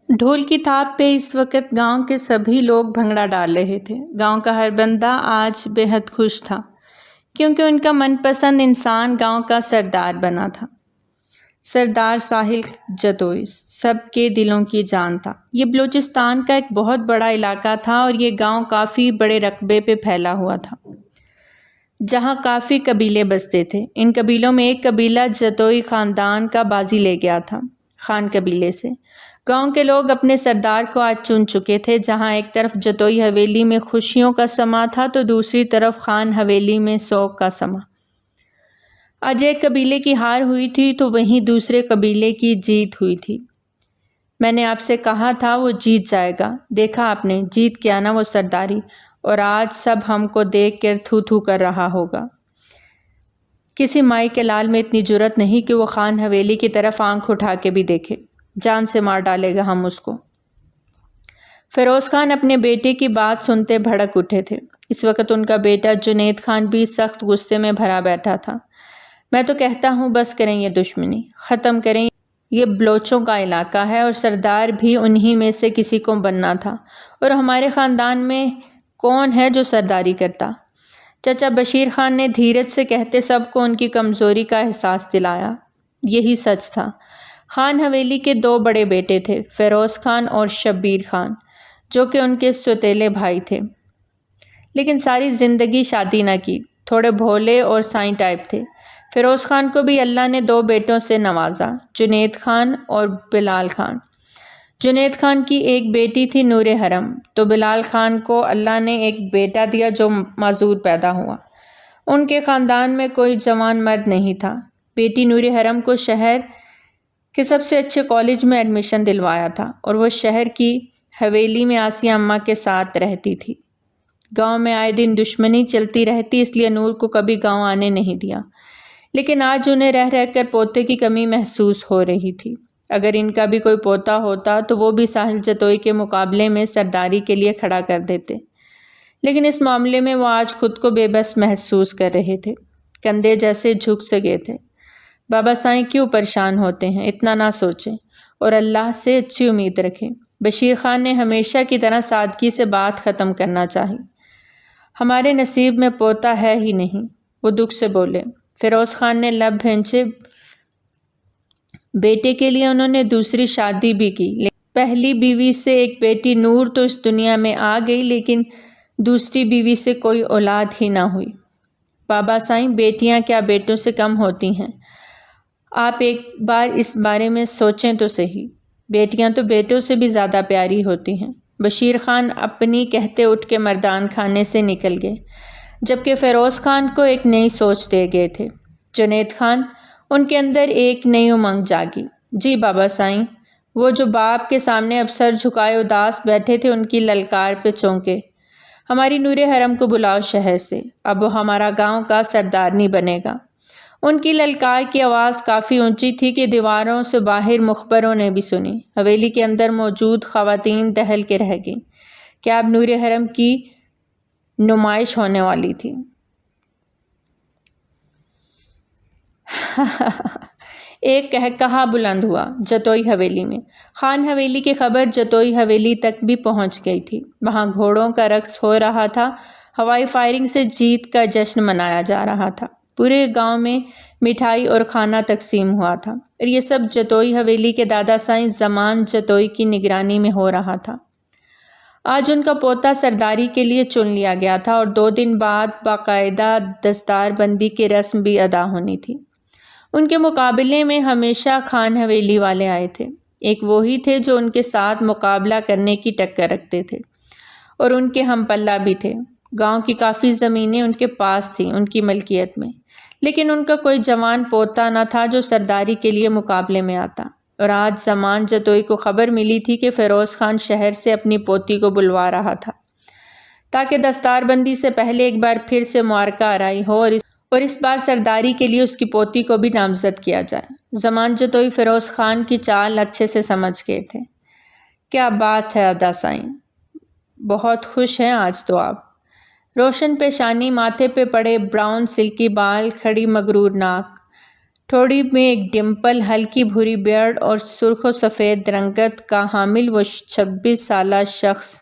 ڈھول کی تھاپ پہ اس وقت گاؤں کے سبھی لوگ بھنگڑا ڈال رہے تھے۔ گاؤں کا ہر بندہ آج بے حد خوش تھا کیونکہ ان کا من پسند انسان گاؤں کا سردار بنا تھا۔ سردار ساحل جتوئی سب کے دلوں کی جان تھا۔ یہ بلوچستان کا ایک بہت بڑا علاقہ تھا اور یہ گاؤں کافی بڑے رقبے پہ پھیلا ہوا تھا جہاں کافی قبیلے بستے تھے۔ ان قبیلوں میں ایک قبیلہ جتوئی خاندان کا بازی لے گیا تھا، خان قبیلے سے۔ گاؤں کے لوگ اپنے سردار کو آج چن چکے تھے۔ جہاں ایک طرف جتوئی حویلی میں خوشیوں کا سما تھا تو دوسری طرف خان حویلی میں سوگ کا سما۔ آج ایک قبیلے کی ہار ہوئی تھی تو وہیں دوسرے قبیلے کی جیت ہوئی تھی۔ میں نے آپ سے کہا تھا وہ جیت جائے گا، دیکھا آپ نے جیت گیا نا وہ سرداری، اور آج سب ہم کو دیکھ کر تھو تھو کر رہا ہوگا۔ کسی مائی کے لال میں اتنی جرأت نہیں کہ وہ خان حویلی کی طرف آنکھ اٹھا کے بھی دیکھے، جان سے مار ڈالے گا ہم اس کو۔ فیروز خان اپنے بیٹے کی بات سنتے بھڑک اٹھے تھے۔ اس وقت ان کا بیٹا جنید خان بھی سخت غصے میں بھرا بیٹھا تھا۔ میں تو کہتا ہوں بس کریں یہ دشمنی، ختم کریں، یہ بلوچوں کا علاقہ ہے اور سردار بھی انہی میں سے کسی کو بننا تھا، اور ہمارے خاندان میں کون ہے جو سرداری کرتا؟ چچا بشیر خان نے دھیرج سے کہتے سب کو ان کی کمزوری کا احساس دلایا۔ یہی سچ تھا۔ خان حویلی کے دو بڑے بیٹے تھے، فیروز خان اور شبیر خان، جو کہ ان کے سوتیلے بھائی تھے، لیکن ساری زندگی شادی نہ کی، تھوڑے بھولے اور سائیں ٹائپ تھے۔ فیروز خان کو بھی اللہ نے دو بیٹوں سے نوازا، جنید خان اور بلال خان۔ جنید خان کی ایک بیٹی تھی نور حرم، تو بلال خان کو اللہ نے ایک بیٹا دیا جو معذور پیدا ہوا۔ ان کے خاندان میں کوئی جوان مرد نہیں تھا۔ بیٹی نور حرم کو شہر کے سب سے اچھے کالج میں ایڈمیشن دلوایا تھا اور وہ شہر کی حویلی میں آسیہ اماں کے ساتھ رہتی تھی۔ گاؤں میں آئے دن دشمنی چلتی رہتی، اس لیے نور کو کبھی گاؤں آنے نہیں دیا، لیکن آج انہیں رہ رہ کر پوتے کی کمی محسوس ہو رہی تھی۔ اگر ان کا بھی کوئی پوتا ہوتا تو وہ بھی ساحل جتوئی کے مقابلے میں سرداری کے لیے کھڑا کر دیتے، لیکن اس معاملے میں وہ آج خود کو بے بس محسوس کر رہے تھے، کندھے جیسے جھک سے گئے تھے۔ بابا سائیں کیوں پریشان ہوتے ہیں، اتنا نہ سوچیں اور اللہ سے اچھی امید رکھیں۔ بشیر خان نے ہمیشہ کی طرح سادگی سے بات ختم کرنا چاہی۔ ہمارے نصیب میں پوتا ہے ہی نہیں، وہ دکھ سے بولے۔ فیروز خان نے لب بھینچے۔ بیٹے کے لیے انہوں نے دوسری شادی بھی کی، پہلی بیوی سے ایک بیٹی نور تو اس دنیا میں آ گئی، لیکن دوسری بیوی سے کوئی اولاد ہی نہ ہوئی۔ بابا سائیں بیٹیاں کیا بیٹوں سے کم ہوتی ہیں؟ آپ ایک بار اس بارے میں سوچیں تو صحیح، بیٹیاں تو بیٹوں سے بھی زیادہ پیاری ہوتی ہیں۔ بشیر خان اپنی کہتے اٹھ کے مردان خانے سے نکل گئے، جبکہ فیروز خان کو ایک نئی سوچ دے گئے تھے۔ جنید خان، ان کے اندر ایک نئی امنگ جاگی۔ جی بابا سائیں۔ وہ جو باپ کے سامنے اب سر جھکائے اداس بیٹھے تھے، ان کی للکار پہ چونکے۔ ہماری نور حرم کو بلاؤ شہر سے، اب وہ ہمارا گاؤں کا سردارنی بنے گا۔ ان کی للکار کی آواز کافی اونچی تھی کہ دیواروں سے باہر مخبروں نے بھی سنی۔ حویلی کے اندر موجود خواتین دہل کے رہ گئیں کہ اب نور حرم کی نمائش ہونے والی تھی۔ ایک قہقہا بلند ہوا جتوئی حویلی میں۔ خان حویلی کی خبر جتوئی حویلی تک بھی پہنچ گئی تھی۔ وہاں گھوڑوں کا رقص ہو رہا تھا، ہوائی فائرنگ سے جیت کا جشن منایا جا رہا تھا، پورے گاؤں میں مٹھائی اور کھانا تقسیم ہوا تھا، اور یہ سب جتوئی حویلی کے دادا سائیں زمان جتوئی کی نگرانی میں ہو رہا تھا۔ آج ان کا پوتا سرداری کے لیے چن لیا گیا تھا اور 2 دن بعد باقاعدہ دستار بندی کی رسم بھی ادا ہونی تھی۔ ان کے مقابلے میں ہمیشہ خان حویلی والے آئے تھے۔ ایک وہی تھے جو ان کے ساتھ مقابلہ کرنے کی ٹکر رکھتے تھے اور ان کے ہم پلہ بھی تھے۔ گاؤں کی کافی زمینیں ان کے پاس تھیں، ان کی ملکیت میں، لیکن ان کا کوئی جوان پوتا نہ تھا جو سرداری کے لیے مقابلے میں آتا۔ اور آج زمان جتوئی کو خبر ملی تھی کہ فیروز خان شہر سے اپنی پوتی کو بلوا رہا تھا تاکہ دستار بندی سے پہلے ایک بار پھر سے معرکہ آرائی ہو اور اس بار سرداری کے لیے اس کی پوتی کو بھی نامزد کیا جائے۔ زمان جتوئی فیروز خان کی چال اچھے سے سمجھ گئے تھے۔ کیا بات ہے ادا سائیں، بہت خوش ہیں آج تو آپ۔ روشن پیشانی، ماتھے پہ پڑے براؤن سلکی بال، کھڑی مغرور ناک، ٹھوڑی میں ایک ڈمپل، ہلکی بھوری بیئرڈ اور سرخ و سفید رنگت کا حامل وہ 26 سالہ شخص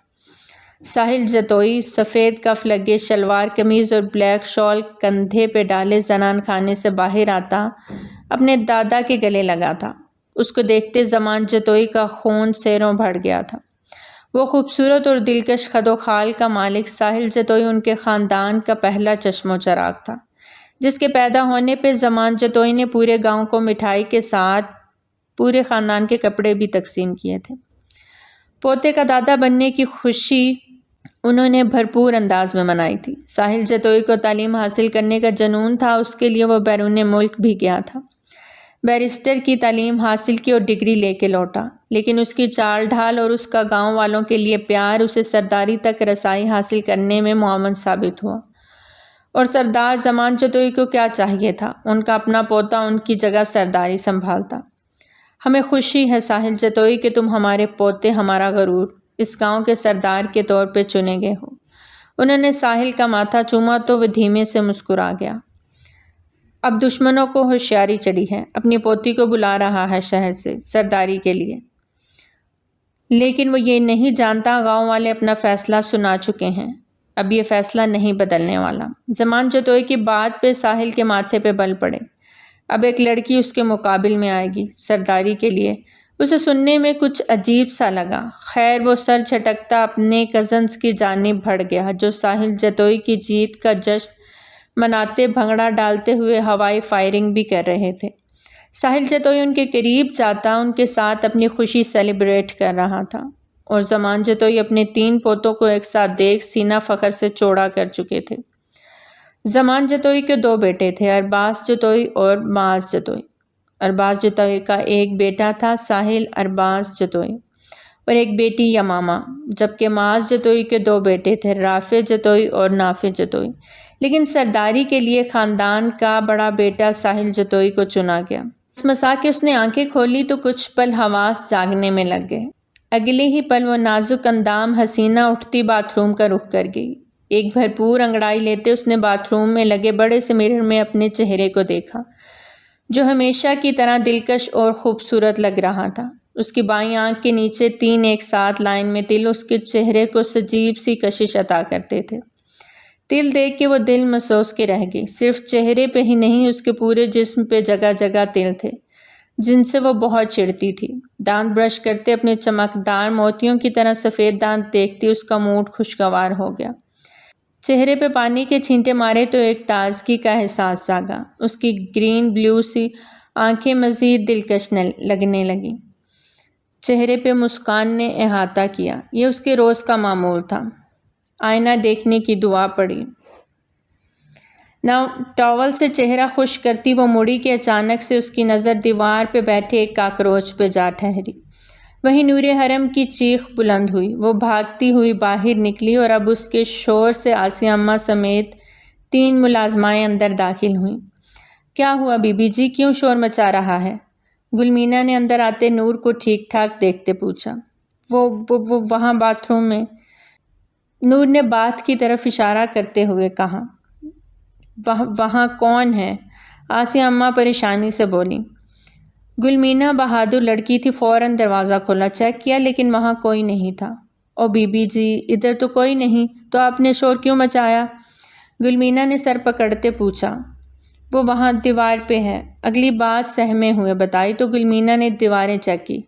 ساحل جتوئی، سفید کف لگے شلوار قمیض اور بلیک شال کندھے پہ ڈالے زنان خانے سے باہر آتا اپنے دادا کے گلے لگا تھا۔ اس کو دیکھتے زمان جتوئی کا خون سیروں بڑھ گیا تھا۔ وہ خوبصورت اور دلکش خد و خال کا مالک ساحل جتوئی ان کے خاندان کا پہلا چشم و چراغ تھا، جس کے پیدا ہونے پہ زمان جتوئی نے پورے گاؤں کو مٹھائی کے ساتھ پورے خاندان کے کپڑے بھی تقسیم کیے تھے۔ پوتے کا دادا بننے کی خوشی انہوں نے بھرپور انداز میں منائی تھی۔ ساحل جتوئی کو تعلیم حاصل کرنے کا جنون تھا، اس کے لیے وہ بیرون ملک بھی گیا تھا۔ بیرسٹر کی تعلیم حاصل کی اور ڈگری لے کے لوٹا، لیکن اس کی چال ڈھال اور اس کا گاؤں والوں کے لیے پیار اسے سرداری تک رسائی حاصل کرنے میں معاون ثابت ہوا۔ اور سردار زمان جتوئی کو کیا چاہیے تھا؟ ان کا اپنا پوتا ان کی جگہ سرداری سنبھالتا۔ ہمیں خوشی ہے ساحل جتوئی کہ تم ہمارے پوتے، ہمارا غرور، اس گاؤں کے سردار کے طور پہ چنے گئے ہو۔ انہوں نے ساحل کا ماتھا چوما تو وہ دھیمے سے مسکرا گیا۔ اب دشمنوں کو ہوشیاری چڑھی ہے، اپنی پوتی کو بلا رہا ہے شہر سے سرداری کے لیے، لیکن وہ یہ نہیں جانتا گاؤں والے اپنا فیصلہ سنا چکے ہیں، اب یہ فیصلہ نہیں بدلنے والا۔ زمان جتوئی کی بات پہ ساحل کے ماتھے پہ بل پڑے۔ اب ایک لڑکی اس کے مقابل میں آئے گی سرداری کے لیے۔ اسے سننے میں کچھ عجیب سا لگا۔ خیر وہ سر جھٹکتا اپنے کزنز کی جانب بڑھ گیا جو ساحل جتوئی کی جیت کا جشن مناتے بھنگڑا ڈالتے ہوئے ہوائی فائرنگ بھی کر رہے تھے۔ ساحل جتوئی ان کے قریب جاتا ان کے ساتھ اپنی خوشی سیلیبریٹ کر رہا تھا، اور زمان جتوئی اپنے 3 پوتوں کو ایک ساتھ دیکھ سینہ فخر سے چوڑا کر چکے تھے۔ زمان جتوئی کے 2 بیٹے تھے، ارباز جتوئی اور معاذ جتوئی۔ ارباز جتوئی کا ایک بیٹا تھا ساحل ارباز جتوئی اور ایک بیٹی یمامہ، جبکہ معاذ جتوئی کے 2 بیٹے تھے، رافع جتوئی اور نافع جتوئی۔ لیکن سرداری کے لیے خاندان کا بڑا بیٹا ساحل جتوئی کو چنا گیا۔ اس مسا کے اس نے آنکھیں کھولی تو کچھ پل حواس جاگنے میں لگ گئے۔ اگلے ہی پل وہ نازک اندام حسینہ اٹھتی باتھ روم کا رخ کر گئی۔ ایک بھرپور انگڑائی لیتے اس نے باتھ روم میں لگے بڑے سے مرر میں اپنے چہرے کو دیکھا، جو ہمیشہ کی طرح دلکش اور خوبصورت لگ رہا تھا۔ اس کی بائیں آنکھ کے نیچے 3 ایک ساتھ لائن میں تل اس کے چہرے کو عجیب سی کشش عطا کرتے تھے۔ تل دیکھ کے وہ دل محسوس کے رہ گئی۔ صرف چہرے پہ ہی نہیں، اس کے پورے جسم پہ جگہ جگہ تل تھے جن سے وہ بہت چڑھتی تھی۔ دانت برش کرتے اپنے چمکدار موتیوں کی طرح سفید دانت دیکھتی اس کا موڈ خوشگوار ہو گیا۔ چہرے پہ پانی کے چھینٹے مارے تو ایک تازگی کا احساس جاگا۔ اس کی گرین بلیو سی آنکھیں مزید دلکش لگنے لگیں۔ چہرے پہ مسکان نے احاطہ کیا۔ یہ اس کے روز کا معمول تھا۔ آئینہ دیکھنے کی دعا پڑی۔ ٹاول سے چہرہ خشک کرتی وہ مڑی کہ اچانک سے اس کی نظر دیوار پہ بیٹھے ایک کاکروچ پہ جا ٹھہری۔ وہیں نور حرم کی چیخ بلند ہوئی۔ وہ بھاگتی ہوئی باہر نکلی اور اب اس کے شور سے آسیہ اماں سمیت 3 ملازمائیں اندر داخل ہوئیں۔ کیا ہوا بی بی جی، کیوں شور مچا رہا ہے؟ گلمینا نے اندر آتے نور کو ٹھیک ٹھاک دیکھتے پوچھا۔ وہ وہاں باتھ روم میں، نور نے باتھ کی طرف اشارہ کرتے ہوئے کہا۔ وہاں کون ہے؟ آسیہ اماں پریشانی سے بولی۔ گلمینا بہادر لڑکی تھی، فوراً دروازہ کھولا، چیک کیا، لیکن وہاں کوئی نہیں تھا۔ او بی بی جی، ادھر تو کوئی نہیں، تو آپ نے شور کیوں مچایا؟ گلمینا نے سر پکڑتے پوچھا۔ وہ وہاں دیوار پہ ہے۔ اگلی بات سہمے ہوئے بتائی تو گلمینا نے دیواریں چیک کی۔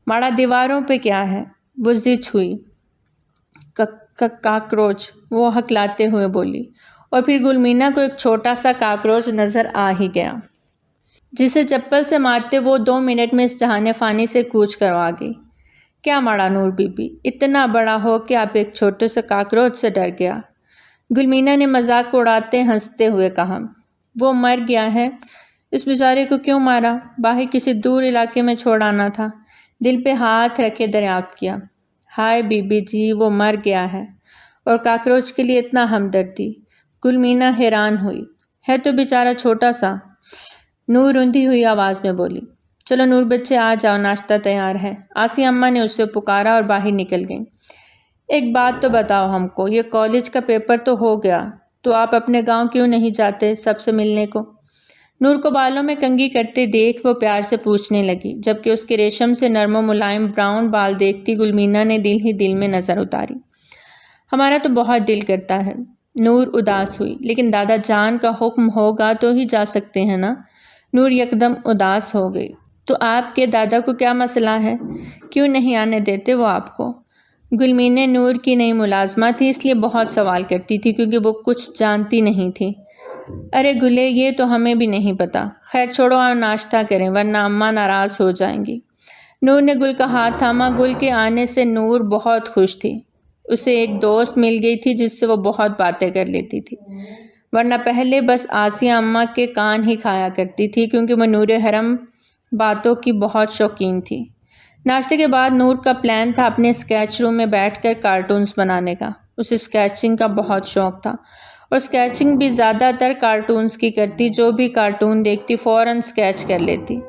ماڑا دیواروں پہ کیا ہے؟ وہ زچ ہوئی۔ کاکروچ، وہ ہکلاتے ہوئے بولی، اور پھر گلمینا کو ایک چھوٹا سا کاکروچ نظر آ ہی گیا جسے چپل سے مارتے وہ 2 منٹ میں اس جہان فانی سے کوچ کروا گئی۔ کیا ماڑا نور بی بی، اتنا بڑا ہو کہ آپ ایک چھوٹے سے کاکروچ سے ڈر گیا؟ گلمینا نے مذاق اڑاتے ہنستے ہوئے کہا۔ وہ مر گیا ہے، اس بیچارے کو کیوں مارا؟ باہر کسی دور علاقے میں چھوڑ آنا تھا۔ دل پہ ہاتھ رکھے دریافت کیا۔ ہائے بی بی جی، وہ مر گیا ہے، اور کاکروچ کے لیے اتنا ہمدردی؟ گلمینا حیران ہوئی۔ ہے تو بیچارہ چھوٹا سا، نور روندھی ہوئی آواز میں بولی۔ چلو نور بچے آ جاؤ، ناشتہ تیار ہے، آسیہ اماں نے اسے پکارا اور باہر نکل گئیں۔ ایک بات تو بتاؤ ہم کو، یہ کالج کا پیپر تو ہو گیا، تو آپ اپنے گاؤں کیوں نہیں جاتے سب سے ملنے کو؟ نور کو بالوں میں کنگھی کرتے دیکھ وہ پیار سے پوچھنے لگی، جبکہ اس کے ریشم سے نرم و ملائم براؤن بال دیکھتی گلمینا نے دل ہی دل میں نظر اتاری۔ ہمارا تو بہت دل کرتا ہے۔ نور اداس ہوئی، لیکن دادا جان کا حکم ہوگا تو ہی جا سکتے ہیں نا۔ نور یکدم اداس ہو گئی۔ تو آپ کے دادا کو کیا مسئلہ ہے؟ کیوں نہیں آنے دیتے وہ آپ کو؟ گلمینے نور کی نئی ملازمہ تھی، اس لیے بہت سوال کرتی تھی کیونکہ وہ کچھ جانتی نہیں تھی۔ ارے گلے، یہ تو ہمیں بھی نہیں پتا۔ خیر چھوڑو، اور ناشتہ کریں ورنہ اماں ناراض ہو جائیں گی۔ نور نے گل کا ہاتھ تھاما۔ گل کے آنے سے نور بہت خوش تھی۔ اسے ایک دوست مل گئی تھی جس سے وہ بہت باتیں کر لیتی تھی، ورنہ پہلے بس آسیہ اماں کے کان ہی کھایا کرتی تھی کیونکہ وہ نور حرم باتوں کی بہت شوقین تھی۔ ناشتے کے بعد نور کا پلان تھا اپنے اسکیچ روم میں بیٹھ کر کارٹونز بنانے کا۔ اسے اسکیچنگ کا بہت شوق تھا، اور اسکیچنگ بھی زیادہ تر کارٹونز کی کرتی۔ جو بھی کارٹون دیکھتی فوراً اسکیچ کر لیتی۔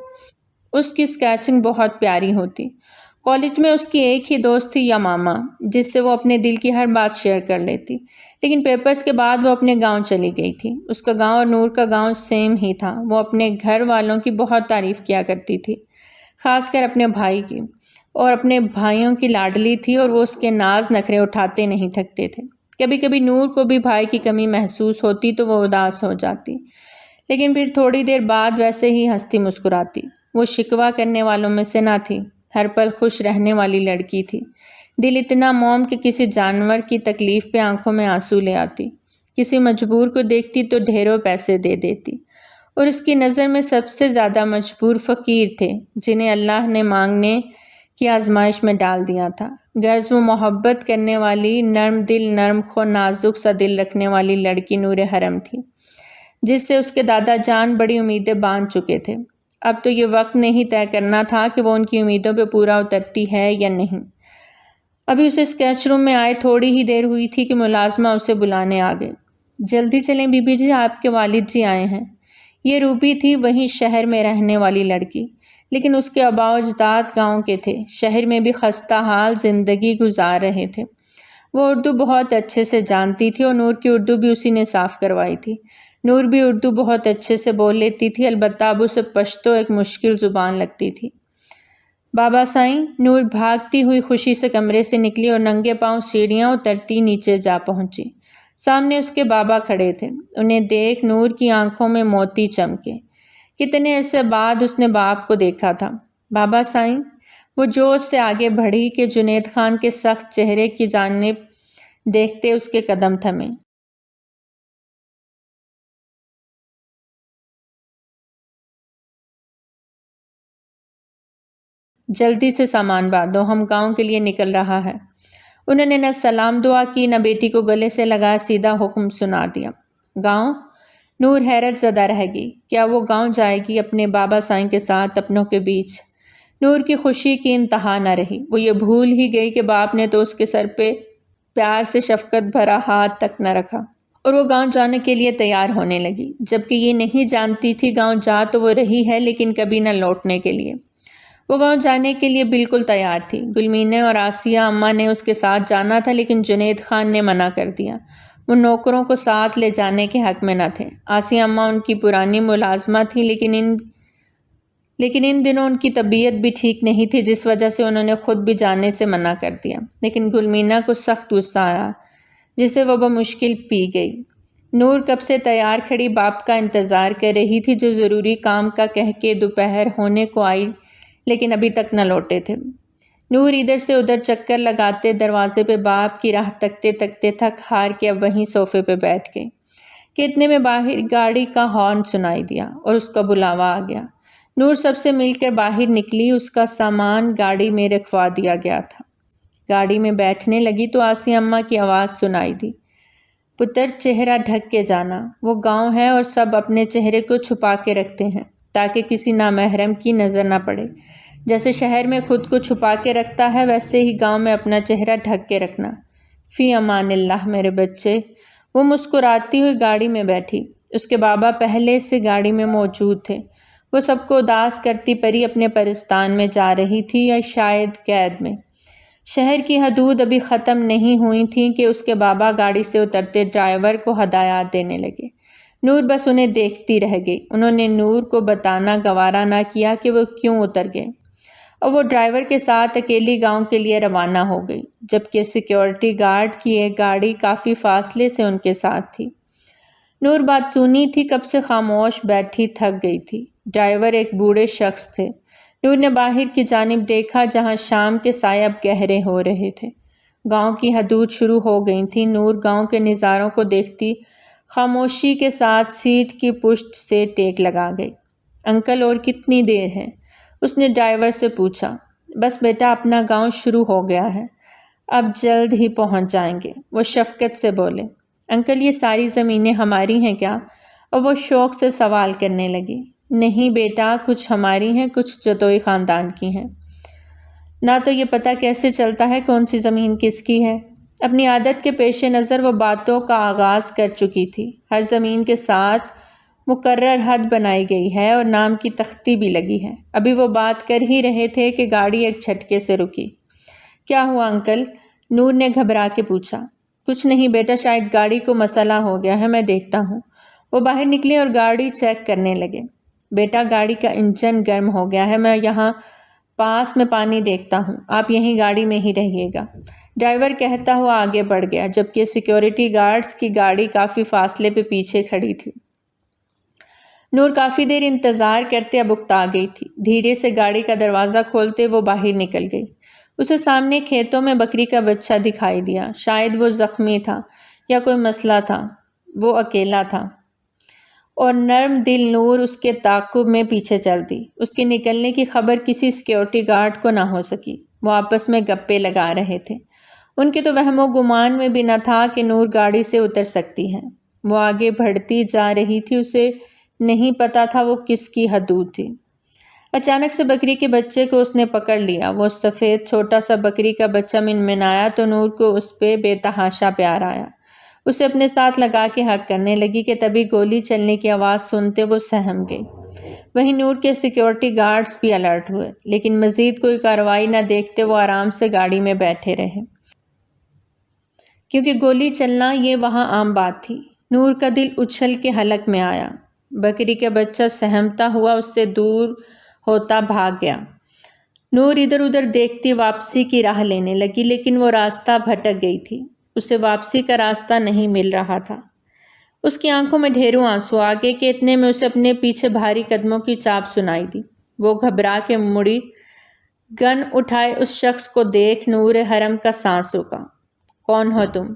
اس کی اسکیچنگ بہت پیاری ہوتی۔ کالج میں اس کی ایک ہی دوست تھی یمامہ، جس سے وہ اپنے دل کی ہر بات شیئر کر لیتی، لیکن پیپرز کے بعد وہ اپنے گاؤں چلی گئی تھی۔ اس کا گاؤں اور نور کا گاؤں سیم ہی تھا۔ وہ اپنے گھر والوں کی بہت تعریف کیا کرتی تھی، خاص کر اپنے بھائی کی، اور اپنے بھائیوں کی لاڈلی تھی اور وہ اس کے ناز نخرے اٹھاتے نہیں تھکتے تھے۔ کبھی کبھی نور کو بھی بھائی کی کمی محسوس ہوتی تو وہ اداس ہو جاتی، لیکن پھر تھوڑی دیر بعد ویسے ہی ہنستی مسکراتی۔ وہ شکوہ کرنے والوں میں سے نہ تھی، ہر پل خوش رہنے والی لڑکی تھی۔ دل اتنا موم کہ کسی جانور کی تکلیف پہ آنکھوں میں آنسو لے آتی، کسی مجبور کو دیکھتی تو ڈھیروں پیسے دے دیتی، اور اس کی نظر میں سب سے زیادہ مجبور فقیر تھے جنہیں اللہ نے مانگنے کی آزمائش میں ڈال دیا تھا۔ غرض وہ محبت کرنے والی، نرم دل، نرم خو، نازک سا دل رکھنے والی لڑکی نور حرم تھی، جس سے اس کے دادا جان بڑی امیدیں باندھ چکے تھے۔ اب تو یہ وقت نے ہی طے کرنا تھا کہ وہ ان کی امیدوں پہ پورا اترتی ہے یا نہیں۔ ابھی اسے اسکیچ روم میں آئے تھوڑی ہی دیر ہوئی تھی کہ ملازمہ اسے بلانے آ گئی۔ جلدی چلیں بی بی جی، آپ کے والد جی آئے ہیں۔ یہ روبی تھی، وہیں شہر میں رہنے والی لڑکی، لیکن اس کے آباء و اجداد گاؤں کے تھے، شہر میں بھی خستہ حال زندگی گزار رہے تھے۔ وہ اردو بہت اچھے سے جانتی تھی اور نور کی اردو بھی اسی نے صاف کروائی تھی۔ نور بھی اردو بہت اچھے سے بول لیتی تھی، البتہ اب اسے پشتو ایک مشکل زبان لگتی تھی۔ بابا سائیں، نور بھاگتی ہوئی خوشی سے کمرے سے نکلی اور ننگے پاؤں سیڑھیاں اترتی نیچے جا پہنچی۔ سامنے اس کے بابا کھڑے تھے۔ انہیں دیکھ نور کی آنکھوں میں موتی چمکے۔ کتنے عرصے بعد اس نے باپ کو دیکھا تھا۔ بابا سائیں، وہ جوش سے آگے بڑھی کہ جنید خان کے سخت چہرے کی جانب دیکھتے اس کے قدم تھمے۔ جلدی سے سامان باندھو، ہم گاؤں کے لیے نکل رہا ہے۔ انہوں نے نہ سلام دعا کی نہ بیٹی کو گلے سے لگا، سیدھا حکم سنا دیا۔ گاؤں؟ نور حیرت زدہ رہ گئی۔ کیا وہ گاؤں جائے گی اپنے بابا سائیں کے ساتھ، اپنوں کے بیچ؟ نور کی خوشی کی انتہا نہ رہی۔ وہ یہ بھول ہی گئی کہ باپ نے تو اس کے سر پہ پیار سے شفقت بھرا ہاتھ تک نہ رکھا، اور وہ گاؤں جانے کے لیے تیار ہونے لگی، جبکہ یہ نہیں جانتی تھی گاؤں جا تو وہ رہی ہے لیکن کبھی نہ لوٹنے کے لیے۔ وہ گاؤں جانے کے لیے بالکل تیار تھی۔ گلمینے اور آسیہ اماں نے اس کے ساتھ جانا تھا، لیکن جنید خان نے منع کر دیا۔ وہ نوکروں کو ساتھ لے جانے کے حق میں نہ تھے۔ آسیہ اماں ان کی پرانی ملازمہ تھی، لیکن ان دنوں ان کی طبیعت بھی ٹھیک نہیں تھی، جس وجہ سے انہوں نے خود بھی جانے سے منع کر دیا۔ لیکن گلمینا کو سخت غصہ آیا، جسے وہ بمشکل پی گئی۔ نور کب سے تیار کھڑی باپ کا انتظار کر رہی تھی، جو ضروری کام کا کہہ کے دوپہر ہونے کو آئی لیکن ابھی تک نہ لوٹے تھے۔ نور ادھر سے ادھر چکر لگاتے دروازے پہ باپ کی راہ تکتے تکتے تھک ہار کے اب وہیں صوفے پہ بیٹھ گئی کہ اتنے میں باہر گاڑی کا ہارن سنائی دیا اور اس کا بلاوا آ گیا۔ نور سب سے مل کر باہر نکلی۔ اس کا سامان گاڑی میں رکھوا دیا گیا تھا۔ گاڑی میں بیٹھنے لگی تو آسیہ اماں کی آواز سنائی دی، پتر چہرہ ڈھک کے جانا، وہ گاؤں ہے اور سب اپنے چہرے کو چھپا کے رکھتے ہیں تاکہ کسی نامحرم کی نظر نہ پڑے۔ جیسے شہر میں خود کو چھپا کے رکھتا ہے، ویسے ہی گاؤں میں اپنا چہرہ ڈھک کے رکھنا۔ فی امان اللہ میرے بچے۔ وہ مسکراتی ہوئی گاڑی میں بیٹھی۔ اس کے بابا پہلے سے گاڑی میں موجود تھے۔ وہ سب کو اداس کرتی پری اپنے پرستان میں جا رہی تھی، یا شاید قید میں۔ شہر کی حدود ابھی ختم نہیں ہوئی تھیں کہ اس کے بابا گاڑی سے اترتے ڈرائیور کو ہدایات دینے لگے۔ نور بس انہیں دیکھتی رہ گئی۔ انہوں نے نور کو بتانا گوارا نہ کیا کہ وہ کیوں اتر گئے، اور وہ ڈرائیور کے ساتھ اکیلی گاؤں کے لیے روانہ ہو گئی، جبکہ سیکیورٹی گارڈ کی ایک گاڑی کافی فاصلے سے ان کے ساتھ تھی۔ نور بات سنی تھی، کب سے خاموش بیٹھی تھک گئی تھی۔ ڈرائیور ایک بوڑھے شخص تھے۔ نور نے باہر کی جانب دیکھا جہاں شام کے سائے اب گہرے ہو رہے تھے۔ گاؤں کی حدود شروع ہو گئی تھی۔ نور گاؤں کے نظاروں کو دیکھتی خاموشی کے ساتھ سیٹ کی پشت سے ٹیک لگا گئی۔ انکل اور کتنی دیر ہے؟ اس نے ڈرائیور سے پوچھا۔ بس بیٹا، اپنا گاؤں شروع ہو گیا ہے، اب جلد ہی پہنچ جائیں گے، وہ شفقت سے بولے۔ انکل، یہ ساری زمینیں ہماری ہیں کیا؟ اور وہ شوق سے سوال کرنے لگی۔ نہیں بیٹا، کچھ ہماری ہیں، کچھ جتوئی خاندان کی ہیں۔ نہ تو یہ پتہ کیسے چلتا ہے کون سی زمین کس کی ہے؟ اپنی عادت کے پیش نظر وہ باتوں کا آغاز کر چکی تھی۔ ہر زمین کے ساتھ مقرر حد بنائی گئی ہے اور نام کی تختی بھی لگی ہے۔ ابھی وہ بات کر ہی رہے تھے کہ گاڑی ایک جھٹکے سے رکی۔ کیا ہوا انکل؟ نور نے گھبرا کے پوچھا۔ کچھ نہیں بیٹا، شاید گاڑی کو مسئلہ ہو گیا ہے، میں دیکھتا ہوں۔ وہ باہر نکلے اور گاڑی چیک کرنے لگے۔ بیٹا، گاڑی کا انجن گرم ہو گیا ہے، میں یہاں پاس میں پانی دیکھتا ہوں، آپ یہیں گاڑی میں ہی رہیے گا۔ ڈرائیور کہتا ہوا آگے بڑھ گیا، جبکہ سیکیورٹی گارڈز کی گاڑی کافی فاصلے پہ پیچھے کھڑی تھی۔ نور کافی دیر انتظار کرتے اب اکتا گئی تھی۔ دھیرے سے گاڑی کا دروازہ کھولتے وہ باہر نکل گئی۔ اسے سامنے کھیتوں میں بکری کا بچہ دکھائی دیا۔ شاید وہ زخمی تھا یا کوئی مسئلہ تھا۔ وہ اکیلا تھا اور نرم دل نور اس کے تعاقب میں پیچھے چل دی۔ اس کے نکلنے کی خبر کسی سیکیورٹی گارڈ کو نہ ہو سکی۔ وہ آپس میں گپے لگا رہے تھے۔ ان کے تو وہم و گمان میں بھی نہ تھا کہ نور گاڑی سے اتر سکتی ہے۔ وہ آگے بڑھتی جا رہی تھی، اسے نہیں پتا تھا وہ کس کی حدود تھی۔ اچانک سے بکری کے بچے کو اس نے پکڑ لیا۔ وہ سفید چھوٹا سا بکری کا بچہ منمنایا تو نور کو اس پہ بے تحاشا پیار آیا۔ اسے اپنے ساتھ لگا کے حق کرنے لگی کہ تبھی گولی چلنے کی آواز سنتے وہ سہم گئی۔ وہیں نور کے سیکیورٹی گارڈز بھی الرٹ ہوئے، لیکن مزید کوئی کارروائی نہ دیکھتے وہ آرام سے گاڑی میں بیٹھے رہے، کیونکہ گولی چلنا یہ وہاں عام بات تھی۔ نور کا دل اچھل کے حلق میں آیا۔ بکری کا بچہ سہمتا ہوا اس سے دور ہوتا بھاگ گیا۔ نور ادھر ادھر دیکھتی واپسی کی راہ لینے لگی، لیکن وہ راستہ بھٹک گئی تھی۔ اسے واپسی کا راستہ نہیں مل رہا تھا۔ اس کی آنکھوں میں ڈھیروں آنسو آ گئے کہ اتنے میں اسے اپنے پیچھے بھاری قدموں کی چاپ سنائی دی۔ وہ گھبرا کے مڑی، گن اٹھائے اس شخص کو دیکھ نور حرم کا سانس رکا۔ کون ہو تم؟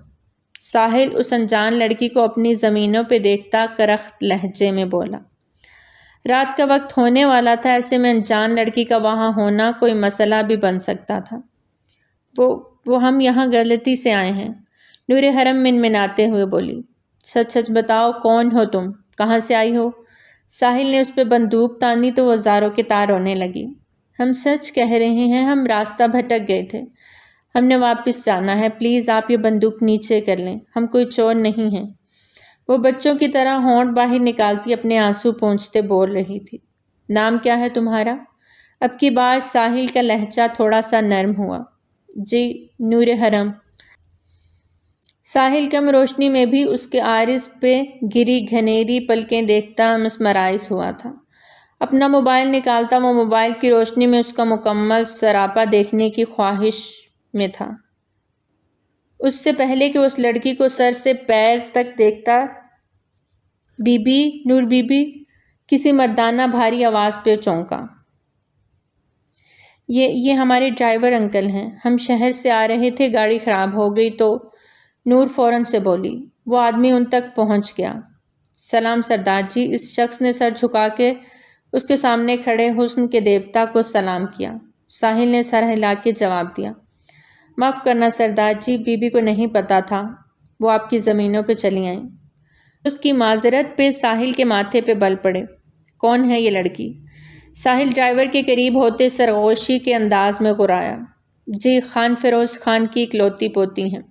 ساحل اس انجان لڑکی کو اپنی زمینوں پہ دیکھتا کرخت لہجے میں بولا۔ رات کا وقت ہونے والا تھا، ایسے میں انجان لڑکی کا وہاں ہونا کوئی مسئلہ بھی بن سکتا تھا۔ وہ ہم یہاں غلطی سے آئے ہیں، نور حرم منمناتے ہوئے بولی۔ سچ سچ بتاؤ، کون ہو تم؟ کہاں سے آئی ہو؟ ساحل نے اس پہ بندوق تانی تو وہ زاروں کے تار رونے لگی۔ ہم سچ کہہ رہے ہیں، ہم راستہ بھٹک گئے تھے، ہم نے واپس جانا ہے، پلیز آپ یہ بندوق نیچے کر لیں، ہم کوئی چور نہیں ہیں۔ وہ بچوں کی طرح ہونٹ باہر نکالتی اپنے آنسو پونچھتے بول رہی تھی۔ نام کیا ہے تمہارا؟ اب کی بار ساحل کا لہجہ تھوڑا سا نرم ہوا۔ جی، نور حرم۔ ساحل کم روشنی میں بھی اس کے عارض پہ گری گھنیری پلکیں دیکھتا مسمرائز ہوا تھا۔ اپنا موبائل نکالتا وہ موبائل کی روشنی میں اس کا مکمل سراپا دیکھنے کی خواہش میں تھا۔ اس سے پہلے کہ اس لڑکی کو سر سے پیر تک دیکھتا، بی بی، نور بی بی، کسی مردانہ بھاری آواز پہ چونکا۔ یہ ہمارے ڈرائیور انکل ہیں، ہم شہر سے آ رہے تھے، گاڑی خراب ہو گئی تو۔ نور فوراً سے بولی۔ وہ آدمی ان تک پہنچ گیا۔ سلام سردار جی، اس شخص نے سر جھکا کے اس کے سامنے کھڑے حسن کے دیوتا کو سلام کیا۔ ساحل نے سر ہلا کے جواب دیا۔ معاف کرنا سردار جی، بی بی کو نہیں پتا تھا، وہ آپ کی زمینوں پہ چلی آئیں۔ اس کی معذرت پہ ساحل کے ماتھے پہ بل پڑے۔ کون ہے یہ لڑکی؟ ساحل ڈرائیور کے قریب ہوتے سرغوشی کے انداز میں غرایا۔ جی، خان فیروز خان کی اکلوتی پوتی ہیں،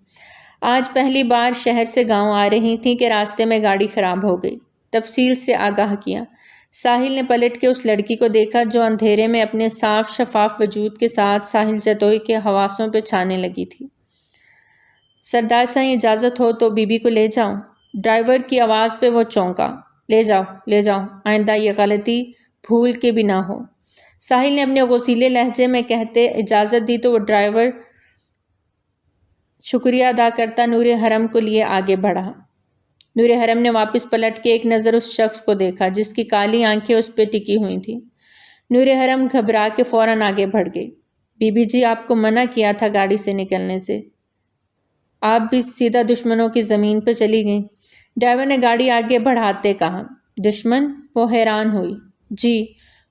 آج پہلی بار شہر سے گاؤں آ رہی تھیں کہ راستے میں گاڑی خراب ہو گئی، تفصیل سے آگاہ کیا۔ ساحل نے پلٹ کے اس لڑکی کو دیکھا جو اندھیرے میں اپنے صاف شفاف وجود کے ساتھ ساحل جتوئی کے حواسوں پہ چھانے لگی تھی۔ سردار سائیں اجازت ہو تو بی بی کو لے جاؤں؟ ڈرائیور کی آواز پہ وہ چونکا۔ لے جاؤ، آئندہ یہ غلطی بھول کے بھی نہ ہو۔ ساحل نے اپنے غصیلے لہجے میں کہتے اجازت دی تو وہ ڈرائیور شکریہ ادا کرتا نور حرم کو لیے آگے بڑھا۔ نور حرم نے واپس پلٹ کے ایک نظر اس شخص کو دیکھا جس کی کالی آنکھیں اس پہ ٹکی ہوئی تھیں۔ نور حرم گھبرا کے فوراً آگے بڑھ گئی۔ بی بی جی، آپ کو منع کیا تھا گاڑی سے نکلنے سے، آپ بھی سیدھا دشمنوں کی زمین پہ چلی گئیں۔ ڈرائیور نے گاڑی آگے بڑھاتے کہا۔ دشمن؟ وہ حیران ہوئی۔ جی،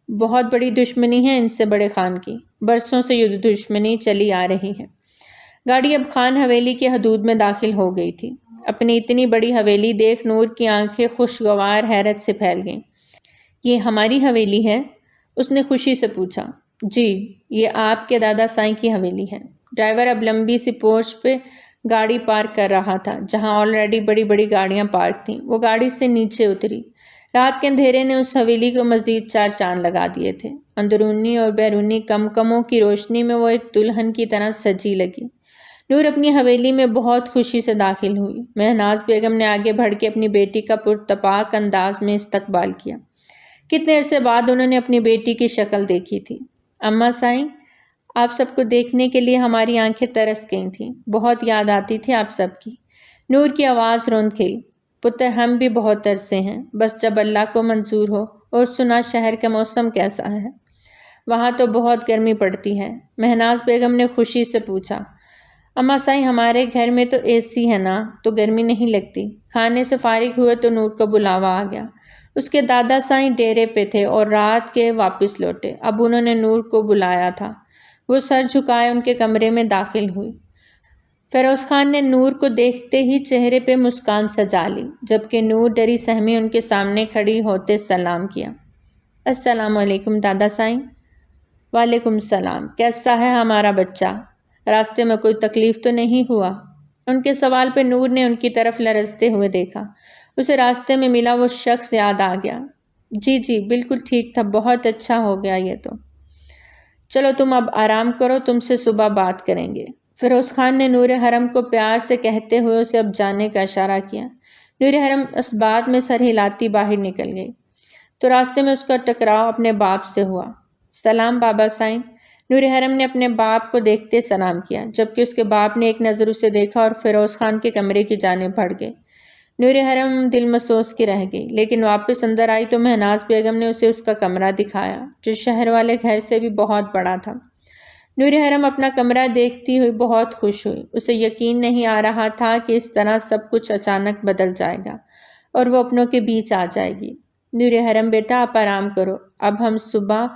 بہت بڑی دشمنی ہے ان سے بڑے خان کی، برسوں سے یہ دشمنی چلی آ رہی ہے۔ گاڑی اب خان حویلی کی حدود میں داخل ہو گئی تھی۔ اپنی اتنی بڑی حویلی دیکھ نور کی آنکھیں خوشگوار حیرت سے پھیل گئیں۔ یہ ہماری حویلی ہے؟ اس نے خوشی سے پوچھا۔ جی، یہ آپ کے دادا سائیں کی حویلی ہے۔ ڈرائیور اب لمبی سی پورچ پہ گاڑی پارک کر رہا تھا جہاں آلریڈی بڑی بڑی گاڑیاں پارک تھیں۔ وہ گاڑی سے نیچے اتری۔ رات کے اندھیرے نے اس حویلی کو مزید 4 چاند لگا دیے تھے۔ اندرونی اور بیرونی کمکموں کی روشنی میں وہ ایک دلہن کی طرح سجی لگی۔ نور اپنی حویلی میں بہت خوشی سے داخل ہوئی۔ مہناز بیگم نے آگے بڑھ کے اپنی بیٹی کا پرتپاک انداز میں استقبال کیا۔ کتنے عرصے بعد انہوں نے اپنی بیٹی کی شکل دیکھی تھی۔ اماں سائیں، آپ سب کو دیکھنے کے لیے ہماری آنکھیں ترس گئی تھیں، بہت یاد آتی تھی آپ سب کی۔ نور کی آواز روند گئی۔ پتر، ہم بھی بہت ترسے ہیں، بس جب اللہ کو منظور ہو۔ اور سنا شہر کا موسم کیسا ہے؟ وہاں تو بہت گرمی پڑتی ہے، مہناز بیگم نے خوشی سے پوچھا۔ اماں سائیں، ہمارے گھر میں تو اے سی ہے نا، تو گرمی نہیں لگتی۔ کھانے سے فارغ ہوئے تو نور کا بلاوا آ گیا۔ اس کے دادا سائیں ڈیرے پہ تھے اور رات کے واپس لوٹے۔ اب انہوں نے نور کو بلایا تھا۔ وہ سر جھکائے ان کے کمرے میں داخل ہوئی۔ فیروز خان نے نور کو دیکھتے ہی چہرے پہ مسکان سجا لی، جبکہ نور ڈری سہمی ان کے سامنے کھڑی ہوتے سلام کیا۔ السلام علیکم دادا سائیں۔ وعلیکم السلام۔ کیسا ہے ہمارا بچہ؟ راستے میں کوئی تکلیف تو نہیں ہوا؟ ان کے سوال پہ نور نے ان کی طرف لرزتے ہوئے دیکھا۔ اسے راستے میں ملا وہ شخص یاد آ گیا۔ جی بالکل ٹھیک تھا، بہت اچھا ہو گیا یہ تو۔ چلو تم اب آرام کرو، تم سے صبح بات کریں گے۔ فیروز خان نے نور حرم کو پیار سے کہتے ہوئے اسے اب جانے کا اشارہ کیا۔ نور حرم اس بات میں سر ہلاتی باہر نکل گئی تو راستے میں اس کا ٹکراؤ اپنے باپ سے ہوا۔ سلام بابا سائیں۔ نور حرم نے اپنے باپ کو دیکھتے سلام کیا، جبکہ اس کے باپ نے ایک نظر اسے دیکھا اور فیروز خان کے کمرے کی جانب بڑھ گئے۔ نور حرم دل مسوس کی رہ گئی، لیکن واپس اندر آئی تو مہناز بیگم نے اسے اس کا کمرہ دکھایا، جو شہر والے گھر سے بھی بہت بڑا تھا۔ نور حرم اپنا کمرہ دیکھتی ہوئی بہت خوش ہوئی۔ اسے یقین نہیں آ رہا تھا کہ اس طرح سب کچھ اچانک بدل جائے گا اور وہ اپنوں کے بیچ آ جائے گی۔ نور حرم بیٹا، آپ آرام کرو، اب ہم صبح